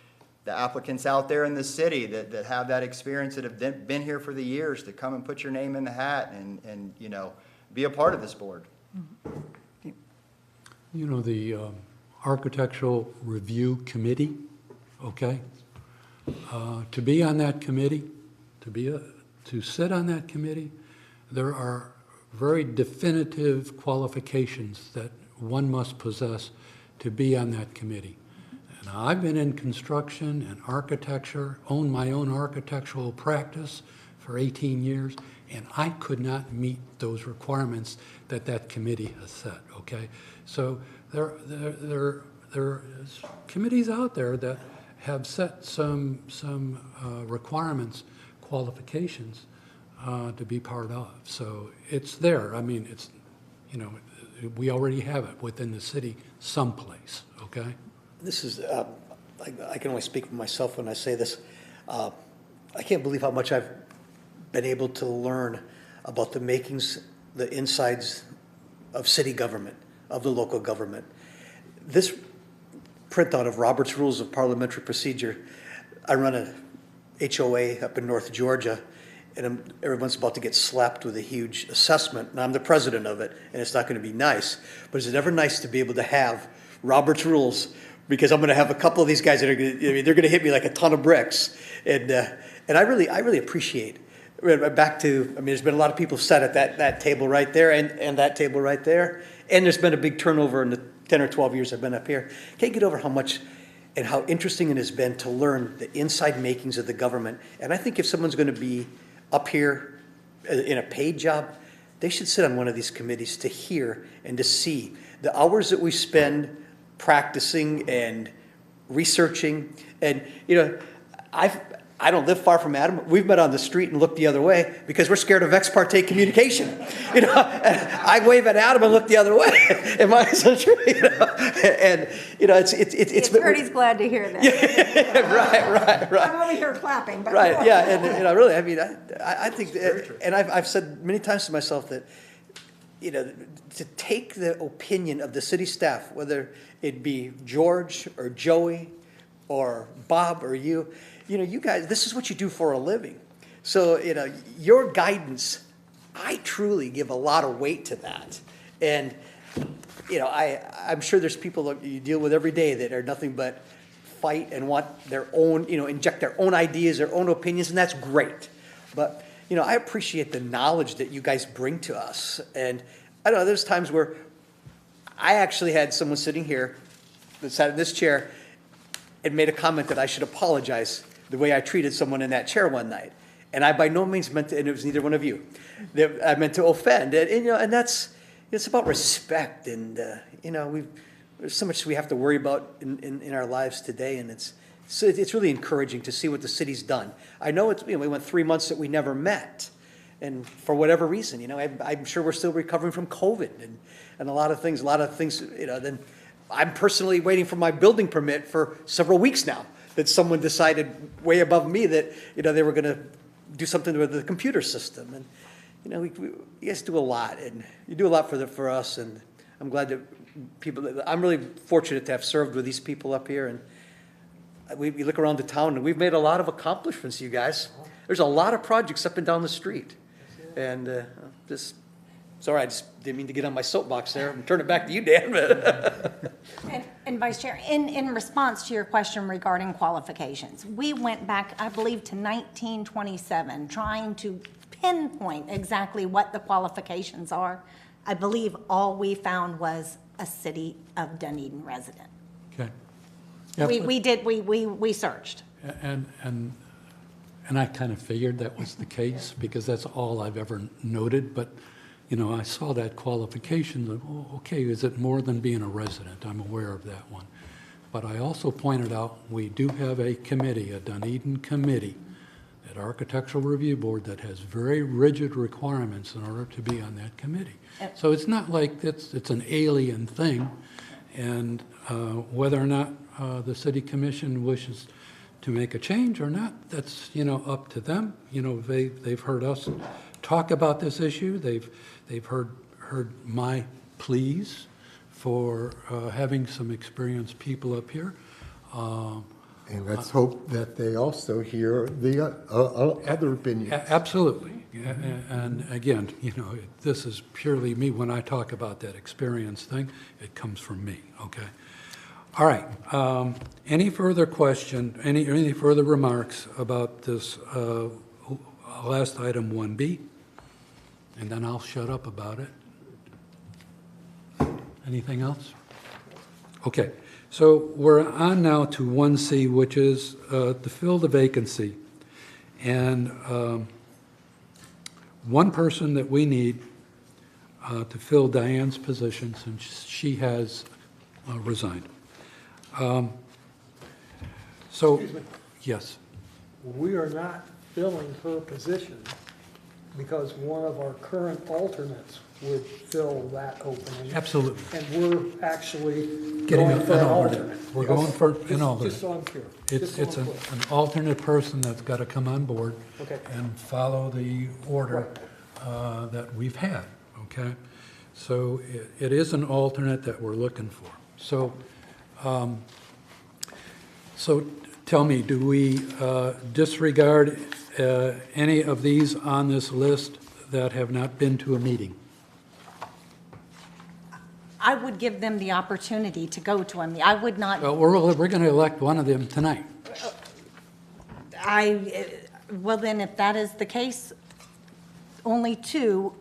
the applicants out there in the city that have that experience, that have been here for the years, to come and put your name in the hat and you know, be a part of this board. you know, the Architectural Review Committee, okay? To be on that committee, to sit on that committee, there are very definitive qualifications that one must possess to be on that committee. And I've been in construction and architecture, owned my own architectural practice for 18 years, and I could not meet those requirements that committee has set, okay? So there is committees out there that have set some requirements, qualifications to be part of. So it's there. I mean, it's, you know, we already have it within the city someplace, okay? This is, I can only speak for myself when I say this. I can't believe how much I've been able to learn about the makings, the insides of city government, of the local government. This printout of Robert's Rules of Parliamentary Procedure. I run a HOA up in North Georgia, and everyone's about to get slapped with a huge assessment, and I'm the president of it, and it's not going to be nice. But is it ever nice to be able to have Robert's Rules? Because I'm going to have a couple of these guys that are going to, they're going to hit me like a ton of bricks, and I really appreciate. Back to, there's been a lot of people sat at that table right there, and that table right there, and there's been a big turnover in the 10 or 12 years I've been up here. Can't get over how much and how interesting it has been to learn the inside makings of the government. And I think if someone's going to be up here in a paid job, they should sit on one of these committees to hear and to see the hours that we spend practicing and researching. And, I don't live far from Adam. We've met on the street and looked the other way because we're scared of ex parte communication. And I wave at Adam and look the other way. Am I so true? And it's Bertie's glad to hear that. right. I'm over here clapping. But Right, yeah, and really, I think, and I've said many times to myself that, to take the opinion of the city staff, whether it be George or Joey or Bob or you guys, this is what you do for a living. So, your guidance, I truly give a lot of weight to that. And, I'm sure there's people that you deal with every day that are nothing but fight and want their own, inject their own ideas, their own opinions, and that's great. But, I appreciate the knowledge that you guys bring to us. And I don't know, there's times where I actually had someone sitting here that sat in this chair and made a comment that I should apologize the way I treated someone in that chair one night. And I by no means meant to, and it was neither one of you, that I meant to offend. And that's, it's about respect. And, there's so much we have to worry about in our lives today. And it's really encouraging to see what the city's done. I know we went 3 months that we never met. And for whatever reason, I'm sure we're still recovering from COVID and a lot of things, then I'm personally waiting for my building permit for several weeks now, that someone decided way above me that, they were going to do something with the computer system. And, you guys do a lot, and you do a lot for us. And I'm glad that I'm really fortunate to have served with these people up here. And we look around the town, and we've made a lot of accomplishments, you guys. There's a lot of projects up and down the street. And sorry, I just didn't mean to get on my soapbox there and turn it back to you, Dan. And Vice Chair, in response to your question regarding qualifications, we went back, I believe, to 1927, trying to pinpoint exactly what the qualifications are. I believe all we found was a City of Dunedin resident. Okay. Yeah, We searched. And I kind of figured that was the case because that's all I've ever noted. But, I saw that qualification. Okay, is it more than being a resident? I'm aware of that one. But I also pointed out we do have a committee, a Dunedin committee, at Architectural Review Board that has very rigid requirements in order to be on that committee. So it's not like it's an alien thing. And whether or not the City Commission wishes to make a change or not, that's, up to them. They've heard us talk about this issue. They've heard my pleas for having some experienced people up here. And let's hope that they also hear the other opinions. Absolutely. And again, this is purely me. When I talk about that experience thing, it comes from me, okay? All right. Any further question, any further remarks about this last item 1B? And then I'll shut up about it. Anything else? Okay. So we're on now to 1C, which is to fill the vacancy. And one person that we need to fill Diane's position, since she has resigned. Excuse me. Yes. We are not filling her position because one of our current alternates would fill that opening. Absolutely. And we're actually Getting going for an an alternate. alternate. We're going for an alternate. Just so I'm clear. It's Just so I'm an clear. alternate person that's got to come on board Okay. and follow the order that we've had, okay? So it is an alternate that we're looking for. So So tell me, do we disregard any of these on this list that have not been to a meeting? I would give them the opportunity to go to a meeting. I would not, Well, we're going to elect one of them tonight. well then, if that is the case, only two,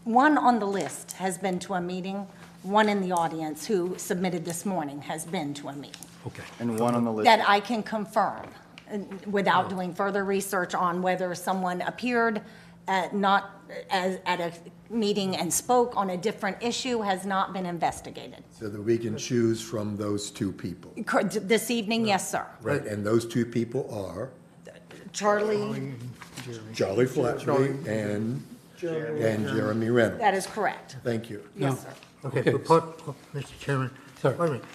one on the list has been to a meeting, one in the audience who submitted this morning has been to a meeting. Okay. And one on the list. That I can confirm without doing further research on whether someone appeared at a meeting and spoke on a different issue has not been investigated. So that we can choose from those two people. This evening, yes, sir. Right, and those two people are Charlie, Charlie Flatley and Jeremy Reynolds. that is correct. Thank you. Yes, sir. Okay, Okay. Mr. Chairman, Sir. wait a minute.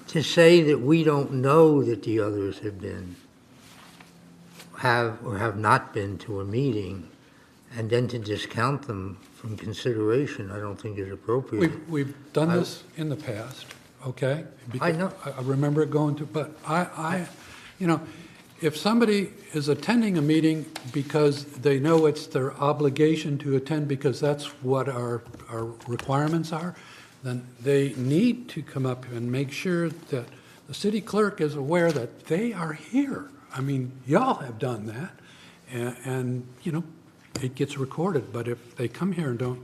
To say that we don't know that the others have or have not been to a meeting, and then to discount them from consideration, I don't think is appropriate. We've done this in the past, okay? I know. I remember it going to, but you know, if somebody is attending a meeting because they know it's their obligation to attend because that's what our requirements are, then they need to come up and make sure that the city clerk is aware that they are here. I mean, y'all have done that, and you know, it gets recorded, but if they come here and don't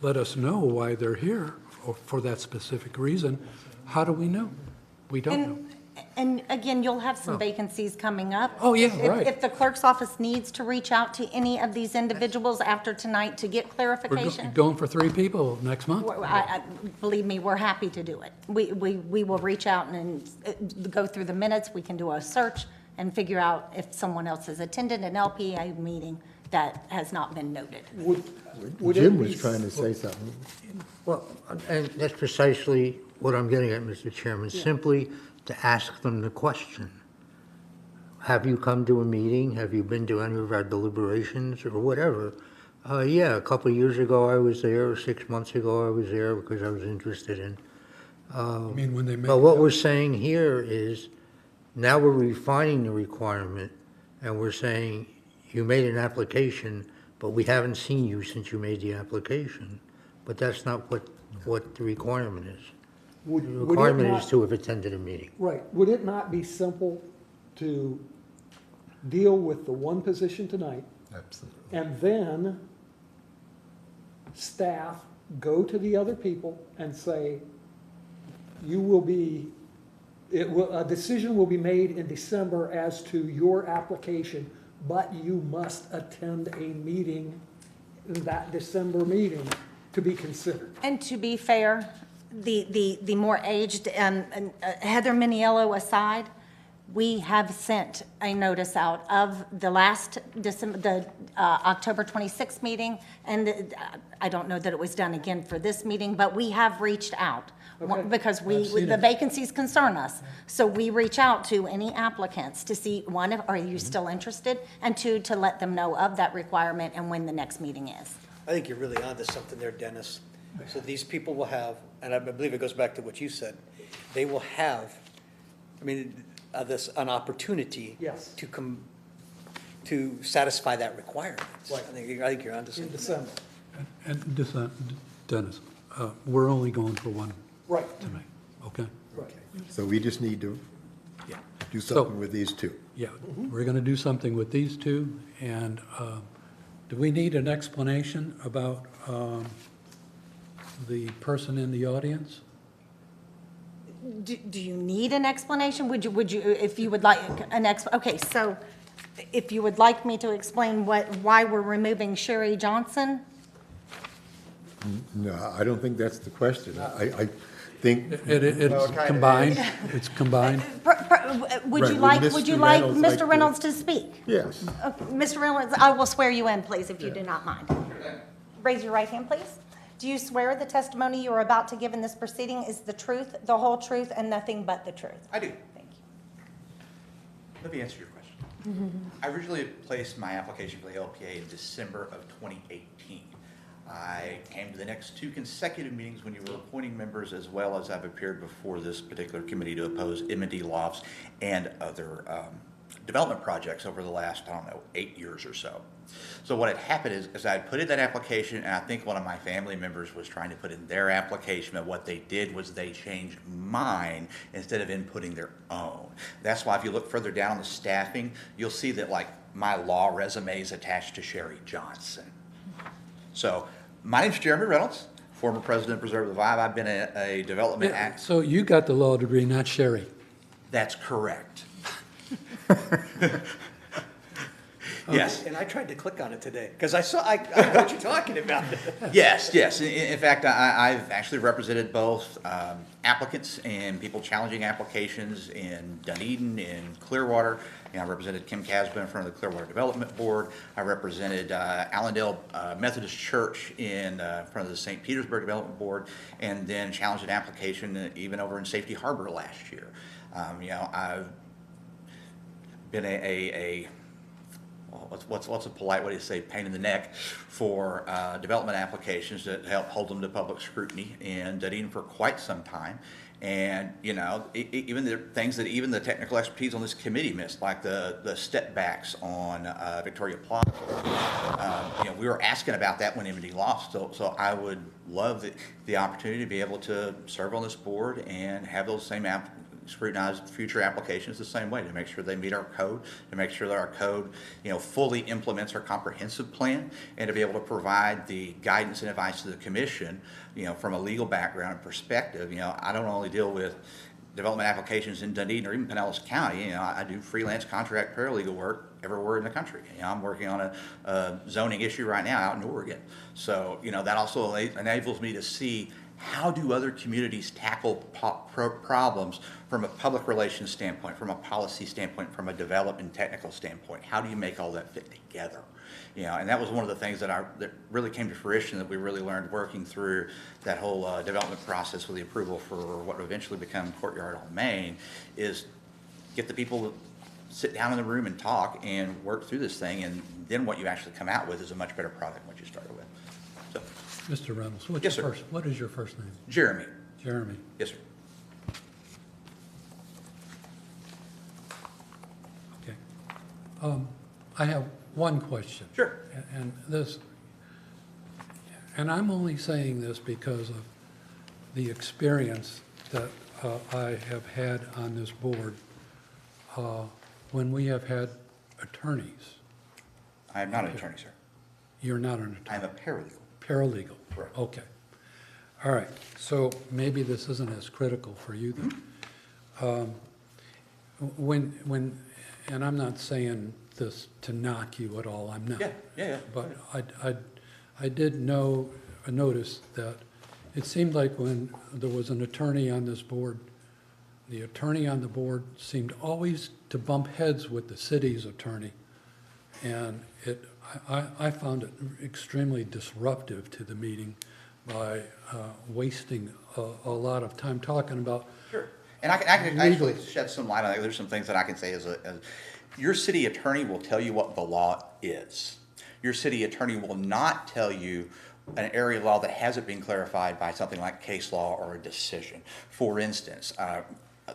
let us know why they're here, or for that specific reason, how do we know? We don't know. And again, you'll have some vacancies coming up. Oh, yeah, If- right. If the clerk's office needs to reach out to any of these individuals after tonight to get We're clarification, going for 3 people next month. believe me, we're happy to do it. We will reach out and go through the minutes, we can do a search and figure out if someone else has attended an LPA meeting that has not been noted. Would it Jim be was trying to say something. Well, and that's precisely what I'm getting at, Mr. Chairman, simply to ask them the question. Have you come to a meeting? Have you been to any of our deliberations or whatever? Yeah, a couple of years ago I was there, 6 months ago I was there because I was interested in. I mean, when they make. But what we're saying here is, now we're refining the requirement, and we're saying, you made an application, but we haven't seen you since you made the application. But that's not what the requirement is. The would it requirement not- is to have attended a meeting. Right, would it not be simple to deal with the one position tonight, Absolutely. and then staff go to the other people and say, you will be, a decision will be made in December as to your application, but you must attend a meeting, that December meeting, to be considered. And to be fair, the more aged, Heather Miniello aside, we have sent a notice out of the last December, the October 26th meeting, and I don't know that it was done again for this meeting, but we have reached out. Okay. Because I've seen the it. vacancies concern us. So we reach out to any applicants to see, one, are you still interested? And two, to let them know of that requirement and when the next meeting is. I think you're really onto something there, Dennis. So these people will have, and I believe it goes back to what you said, they will have, an opportunity. Yes. To come, to satisfy that requirement. Right. I think you're onto In something. December. And Dennis, we're only going for one Right, tonight, okay? right. So we just need to Yeah. do something with these two. Yeah, we're going to do something with these two, and do we need an explanation about the person in the audience? Do you need an explanation? Would you, if you would like okay, so if you would like me to explain why we're removing Sherry Johnson? No, I don't think that's the question. I think, It's combined, it's combined. Would you Right, like, would would you Mr. like Reynolds like Mr. to- Reynolds to speak? yes. Mr. Reynolds, I will swear you in, please, if you do not mind. Raise your right hand, please. Do you swear the testimony you are about to give in this proceeding is the truth, the whole truth, and nothing but the truth? I do. Thank you. Let me answer your question. I originally placed my application for the LPA in December of 2018. I came to the next 2 consecutive meetings when you were appointing members, as well as I've appeared before this particular committee to oppose M&D lofts and other development projects over the last, I don't know, 8 years or so. So what had happened is I had put in that application, and I think one of my family members was trying to put in their application, but what they did was they changed mine instead of inputting their own. That's why if you look further down on the staffing, you'll see that like my law resume is attached to Sherry Johnson. So my name's Jeremy Reynolds, former president of Preserve the Vibe. I've been a development act. So you got the law degree, not Sherry. That's correct. Yes. And I tried to click on it today, because I know what you're talking about. Yes, yes. In fact, I've actually represented both applicants and people challenging applications in Dunedin, in Clearwater. You know, I represented Kim Casba in front of the Clearwater Development Board. I represented Allendale Methodist Church in front of the St. Petersburg Development Board, and then challenged an application even over in Safety Harbor last year. You know, I've been what's a polite way to say pain in the neck for development applications that help hold them to public scrutiny in Dunedin for quite some time. And, you know, even the things that even the technical expertise on this committee missed, like the step backs on Victoria Plaza. You know, we were asking about that when M&D lost. So I would love the opportunity to be able to serve on this board and have those same scrutinize future applications the same way, to make sure they meet our code, to make sure that our code, you know, fully implements our comprehensive plan, and to be able to provide the guidance and advice to the commission, you know, from a legal background and perspective. You know, I don't only deal with development applications in Dunedin or even Pinellas County. You know, I do freelance contract paralegal work everywhere in the country. You know, I'm working on a zoning issue right now out in Oregon. So, you know, that also enables me to see how do other communities tackle problems from a public relations standpoint, from a policy standpoint, from a development technical standpoint? How do you make all that fit together? You know, and that was one of the things that really came to fruition, that we really learned working through that whole development process with the approval for what would eventually become Courtyard on Main, is get the people to sit down in the room and talk and work through this thing, and then what you actually come out with is a much better product than what you started with. So, Mr. Reynolds, Yes, sir. what is your first name? Jeremy. Jeremy. Yes, sir. Okay. I have one question. Sure. And I'm only saying this because of the experience that I have had on this board when we have had attorneys. I am not an attorney, sir. You're not an I attorney. am a paralegal. Paralegal? Correct. Okay. All right, so maybe this isn't as critical for you then. And I'm not saying this to knock you at all, I'm not. Yeah. But I did notice that it seemed like when there was an attorney on this board, the attorney on the board seemed always to bump heads with the city's attorney. And I found it extremely disruptive to the meeting by wasting a lot of time talking about. Sure. And I can actually shed some light on that. There's some things that I can say as your city attorney will tell you what the law is. Your city attorney will not tell you an area of law that hasn't been clarified by something like case law or a decision. For instance,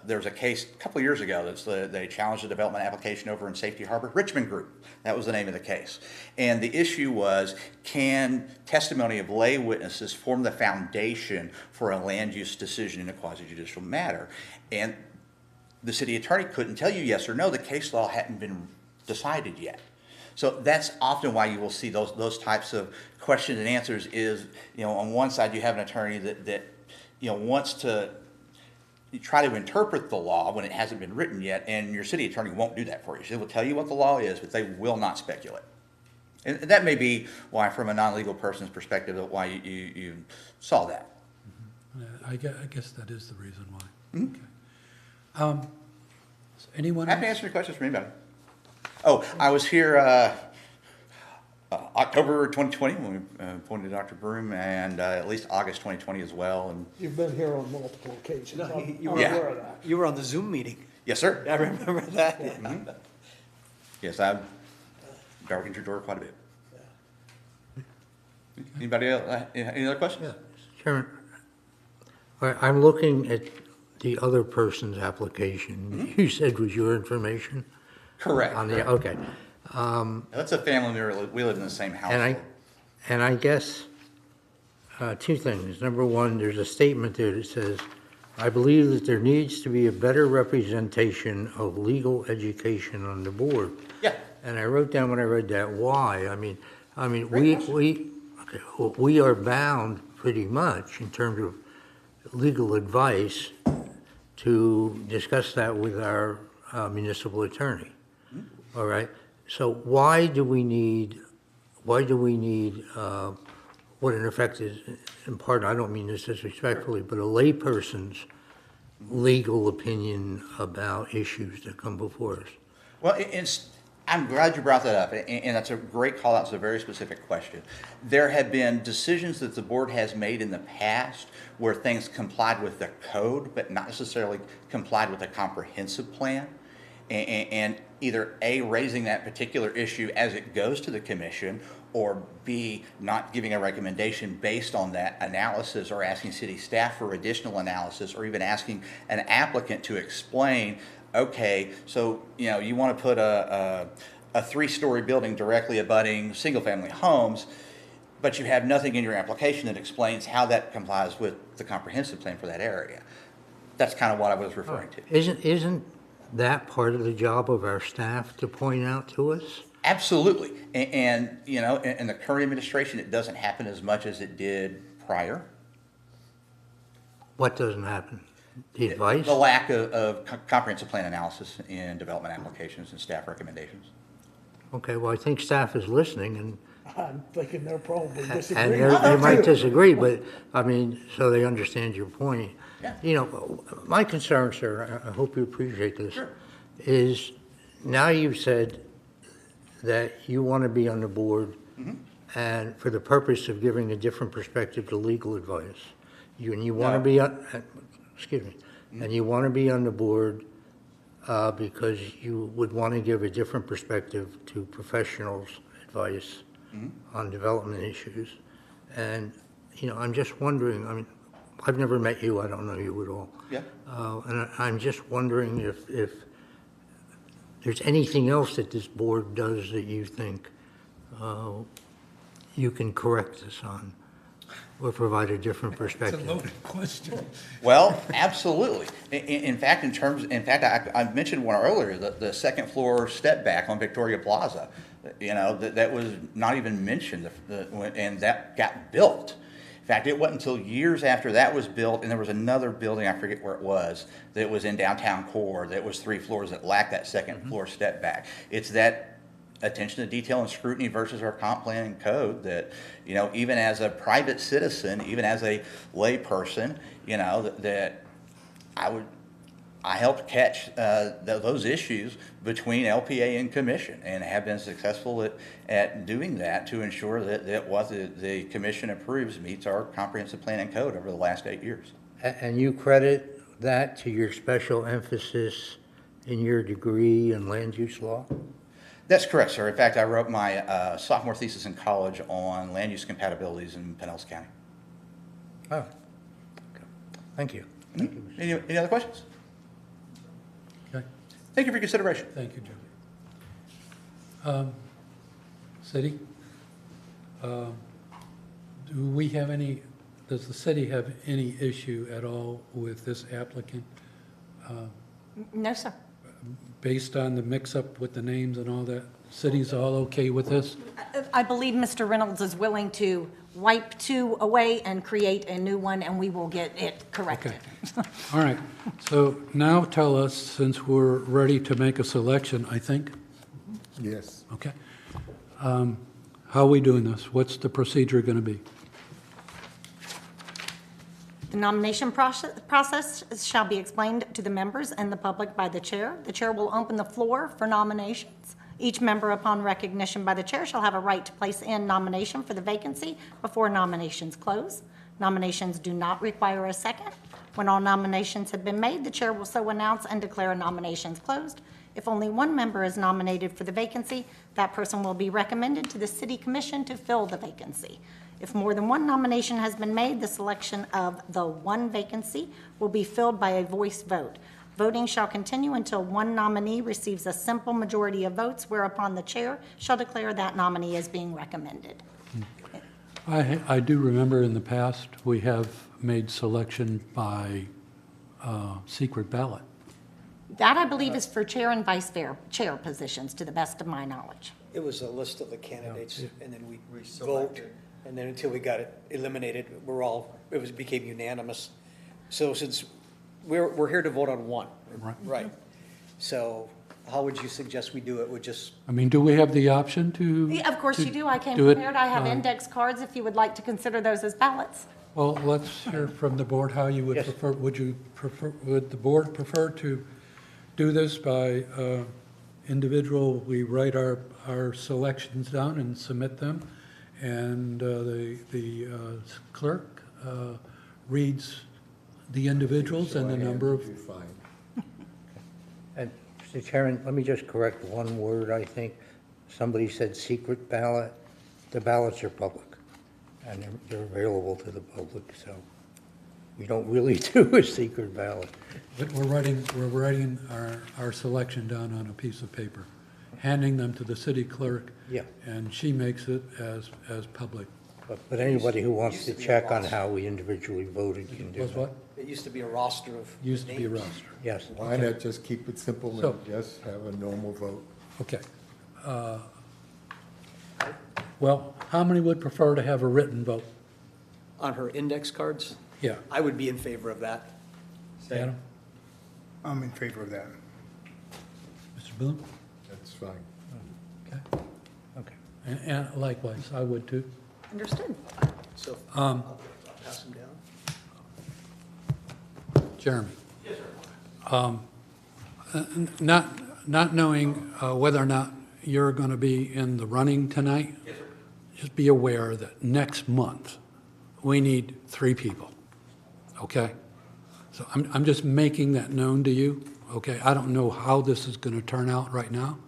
there was a case a couple of years ago they challenged a development application over in Safety Harbor, Richmond Group. That was the name of the case. And the issue was, can testimony of lay witnesses form the foundation for a land use decision in a quasi-judicial matter? And the city attorney couldn't tell you yes or no. The case law hadn't been decided yet. So that's often why you will see those types of questions and answers is, you know, on one side you have an attorney that you know, wants to try to interpret the law when it hasn't been written yet, and your city attorney won't do that for you. They will tell you what the law is, but they will not speculate. And that may be why, from a non-legal person's perspective, why you saw that. I guess that is the reason why. Okay. Anyone Happy to else? answer any questions from anybody. Oh, I was here October 2020 when we appointed Dr. Broom, and at least August 2020 as well. And You've been here on multiple occasions. No, I'm you aware of that. were on the Zoom meeting. yes, sir. I remember that. Yes, I've darkened your door quite a bit. Anybody else, any other questions? Yeah, Chairman, I'm looking at the other person's application. You said was your information? Correct. Okay. That's a family member, we live in the same household. And I guess, two things. Number one, there's a statement there that says, I believe that there needs to be a better representation of legal education on the board. Yeah. And I wrote down when I read that, why? I mean, Great we are bound pretty much in terms of legal advice to discuss that with our municipal attorney. All right? So why do we need, what in effect is, in part, I don't mean this disrespectfully, but a layperson's legal opinion about issues that come before us? Well, I'm glad you brought that up, and that's a great call out. It's a very specific question. There have been decisions that the board has made in the past where things complied with the code, but not necessarily complied with a comprehensive plan. And either A, raising that particular issue as it goes to the commission, or B, not giving a recommendation based on that analysis, or asking city staff for additional analysis, or even asking an applicant to explain, okay, so, you want to put a 3-story building directly abutting single-family homes, but you have nothing in your application that explains how that complies with the comprehensive plan for that area. That's kind of what I was referring to. Isn't that part of the job of our staff to point out to us? Absolutely. And in the current administration, it doesn't happen as much as it did prior. What doesn't happen? The advice? The lack of comprehensive plan analysis in development applications and staff recommendations. Okay, well, I think staff is listening, and I'm thinking they're probably and disagreeing. they might disagree, but, I mean, so they understand your point. Yeah. My concern, sir, I hope you appreciate this, Sure. is now you've said that you want to be on the board and for the purpose of giving a different perspective to legal advice. You want to No. be on, excuse me, and you want to be on the board because you would want to give a different perspective to professionals' advice on development issues. And, I'm just wondering, I mean, I've never met you, I don't know you at all. Yeah. And I'm just wondering if there's anything else that this board does that you think you can correct us on or provide a different perspective. It's a loaded question. Well, absolutely. In fact, I mentioned one earlier, the second floor step back on Victoria Plaza. That was not even mentioned, and that got built. In fact, it wasn't until years after that was built, and there was another building, I forget where it was, that was in downtown core, that was 3 floors that lacked that second floor step back. It's that attention to detail and scrutiny versus our comp plan and code that, even as a private citizen, even as a lay person, that I helped catch those issues between LPA and commission, and have been successful at doing that to ensure that what the commission approves meets our comprehensive plan and code over the last 8 years. And you credit that to your special emphasis in your degree in land use law? That's correct, sir. In fact, I wrote my sophomore thesis in college on land use compatibilities in Pinellas County. Oh, okay. Thank you. Thank you, Mr. Any other questions? Okay, Thank you for your consideration. thank you, Joe. City, does the city have any issue at all with this applicant? No, sir. Based on the mix-up with the names and all that, city's all okay with this? I believe Mr. Reynolds is willing to wipe 2 away and create a new one, and we will get it corrected. Okay. All right, so now tell us, since we're ready to make a selection, I think, Yes. okay? How are we doing this? What's the procedure going to be? The nomination process shall be explained to the members and the public by the chair. The chair will open the floor for nominations. Each member, upon recognition by the chair, shall have a right to place in nomination for the vacancy before nominations close. Nominations do not require a second. When all nominations have been made, the chair will so announce and declare nominations closed. If only one member is nominated for the vacancy, that person will be recommended to the city commission to fill the vacancy. If more than one nomination has been made, the selection of the one vacancy will be filled by a voice vote. Voting shall continue until one nominee receives a simple majority of votes, whereupon the chair shall declare that nominee as being recommended. I do remember in the past, we have made selection by secret ballot. That, I believe, is for chair and vice chair positions, to the best of my knowledge. It was a list of the candidates, and then we vote, selected. and then until we got it eliminated, became unanimous. So since we're here to vote on one. Right. Right. So how would you suggest we do it? Would just, I mean, do we have the option to? Of course to you do. I came do it, prepared. I have index cards if you would like to consider those as ballots. Well, let's hear from the board how you would Yes. prefer, would the board prefer to do this by individual? We write our selections down and submit them, and the clerk reads the individuals and the number of. Show hands would be fine. And, Mr. Chairman, let me just correct one word, I think. Somebody said secret ballot. The ballots are public, and they're available to the public, so we don't really do a secret ballot. But we're writing our selection down on a piece of paper, handing them to the city clerk. Yeah. And she makes it as public. But anybody who wants used to to be a check on roster. how we individually voted can do Was that. what? it used to be a roster of Used to be a names. roster. Yes. Why not just keep it simple So- and just have a normal vote? Okay. Well, how many would prefer to have a written vote? On her index cards, Yeah. I would be in favor of that. Adam? I'm in favor of that. Mr. Bloom? That's fine. Okay. Okay. And likewise, I would too. Understood. So I'll pass them down. Jeremy? Yes, sir. Not knowing whether or not you're going to be in the running tonight. Yes, sir. Just be aware that next month, we need 3 people, okay? So I'm just making that known to you, okay? I don't know how this is going to turn out right now,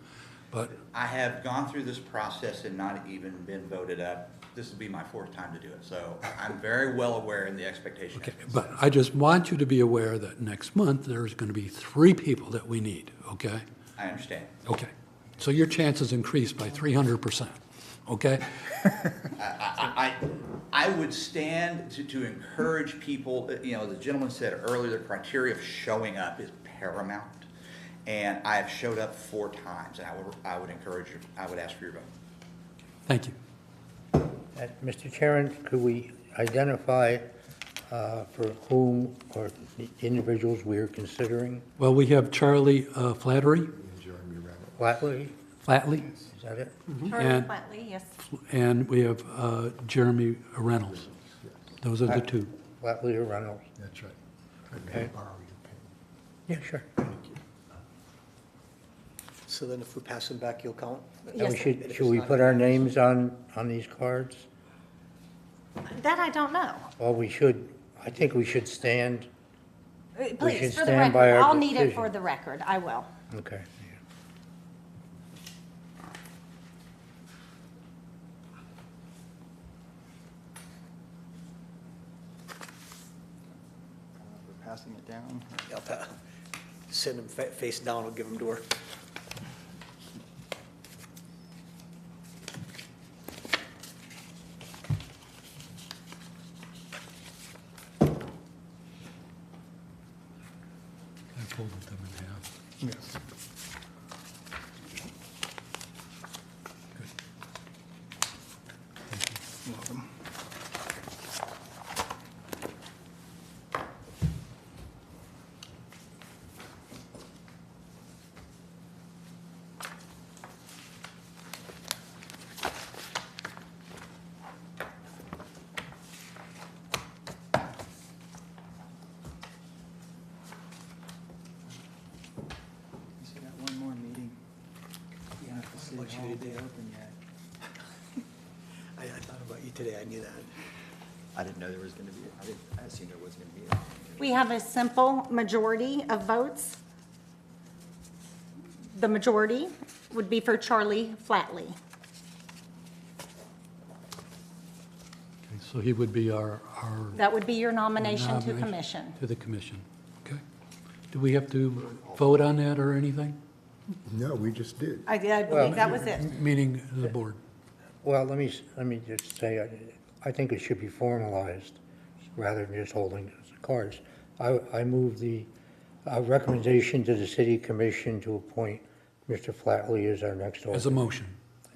but, I have gone through this process and not even been voted up. This will be my 4th time to do it, so I'm very well aware in the expectation. okay, but I just want you to be aware that next month, there's going to be 3 people that we need, okay? I understand. Okay, so your chances increase by 300%, okay? I would stand to encourage people, you know, the gentleman said earlier, the criteria of showing up is paramount. And I have showed up 4 times, and I would encourage you, I would ask for your vote. Thank you. Mr. Chairman, could we identify for whom or the individuals we are considering? Well, we have Charlie Flattery, And Jeremy Reynolds. Flatley, Flatley, is that it? Charlie And- Flatley, yes. and we have Jeremy Reynolds. Those are the 2. Flatley or Reynolds? That's right. May I Okay. borrow your pen? Yeah, sure. So then if we pass them back, you'll count? And we Yes. should we put our names on these cards? That I don't know. Well, we should, I think we should stand, Please, should for the stand by record, our I'll need it decision. for the record. I will. okay. We're passing it down. Send them face down, I'll give them to her. I folded them in half. Yes. Welcome. We got one more meeting. Yeah, the city What you hall did be there. open yet. I thought about you today, I knew that. I didn't know there was gonna be, I assumed there was gonna be. We have a simple majority of votes. The majority would be for Charlie Flatley. So he would be our That would be your nomination to nomination commission. to the commission. Okay. Do we have to vote on that or anything? No, we just did. I believe that was it. Meaning the board. Well, let me just say, I think it should be formalized rather than just holding cards. I move the recommendation to the city commission to appoint Mr. Flatley as our next alternate. As a motion.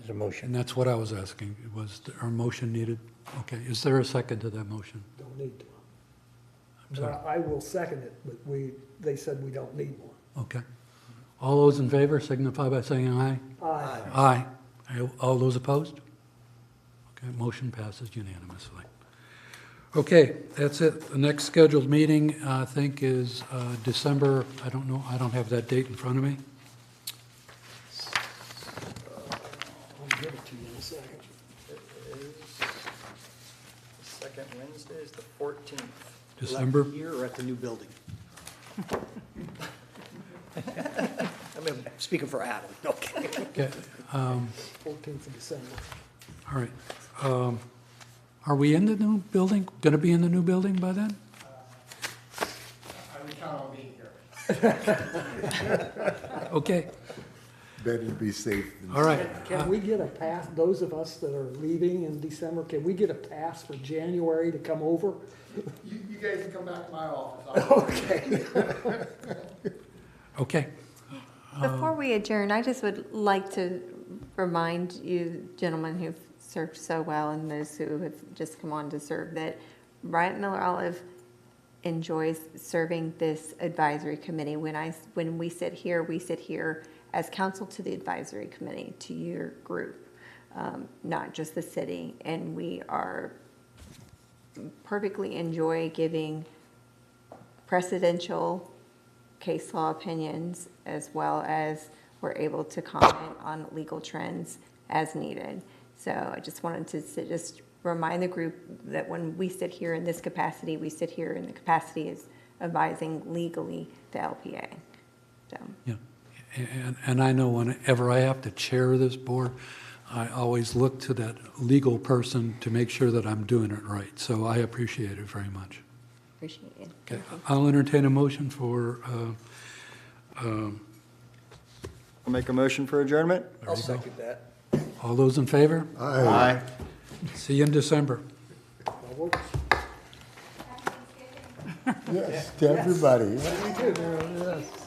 As a motion. And that's what I was asking. Was our motion needed? Okay. Is there a second to that motion? Don't need to. I'm sorry. But I will second it, but they said we don't need one. Okay. All those in favor signify by saying aye. Aye. Aye. All those opposed? Okay, motion passes unanimously. Okay, that's it. The next scheduled meeting, I think, is December, I don't know, I don't have that date in front of me. I'll give it to you in a second. It is, the second Wednesday is the 14th. December? Here or at the new building? I mean, speaking for Adam, okay. Okay, 14th of December. all right. Are we in the new building? Going to be in the new building by then? I would count on being here. Okay, Better be safe than all right. Can we get a pass, those of us that are leaving in December, can we get a pass for January to come over? You guys can come back to my office. Okay, Before we adjourn, I just would like to remind you gentlemen who've served so well and those who have just come on to serve that Bryant Miller Olive enjoys serving this advisory committee. When we sit here as counsel to the advisory committee, to your group, not just the city. And we are perfectly enjoy giving precedential case law opinions, as well as we're able to comment on legal trends as needed. So I just wanted to just remind the group that when we sit here in this capacity, we sit here in the capacity as advising legally the LPA. So. yeah. And I know whenever I have to chair this board, I always look to that legal person to make sure that I'm doing it right. So I appreciate it very much. Appreciate it. Okay, I'll entertain a motion for, I'll make a motion for adjournment. I'll second that. all those in favor? Aye. See you in December. Yes, to everybody. We do, yes.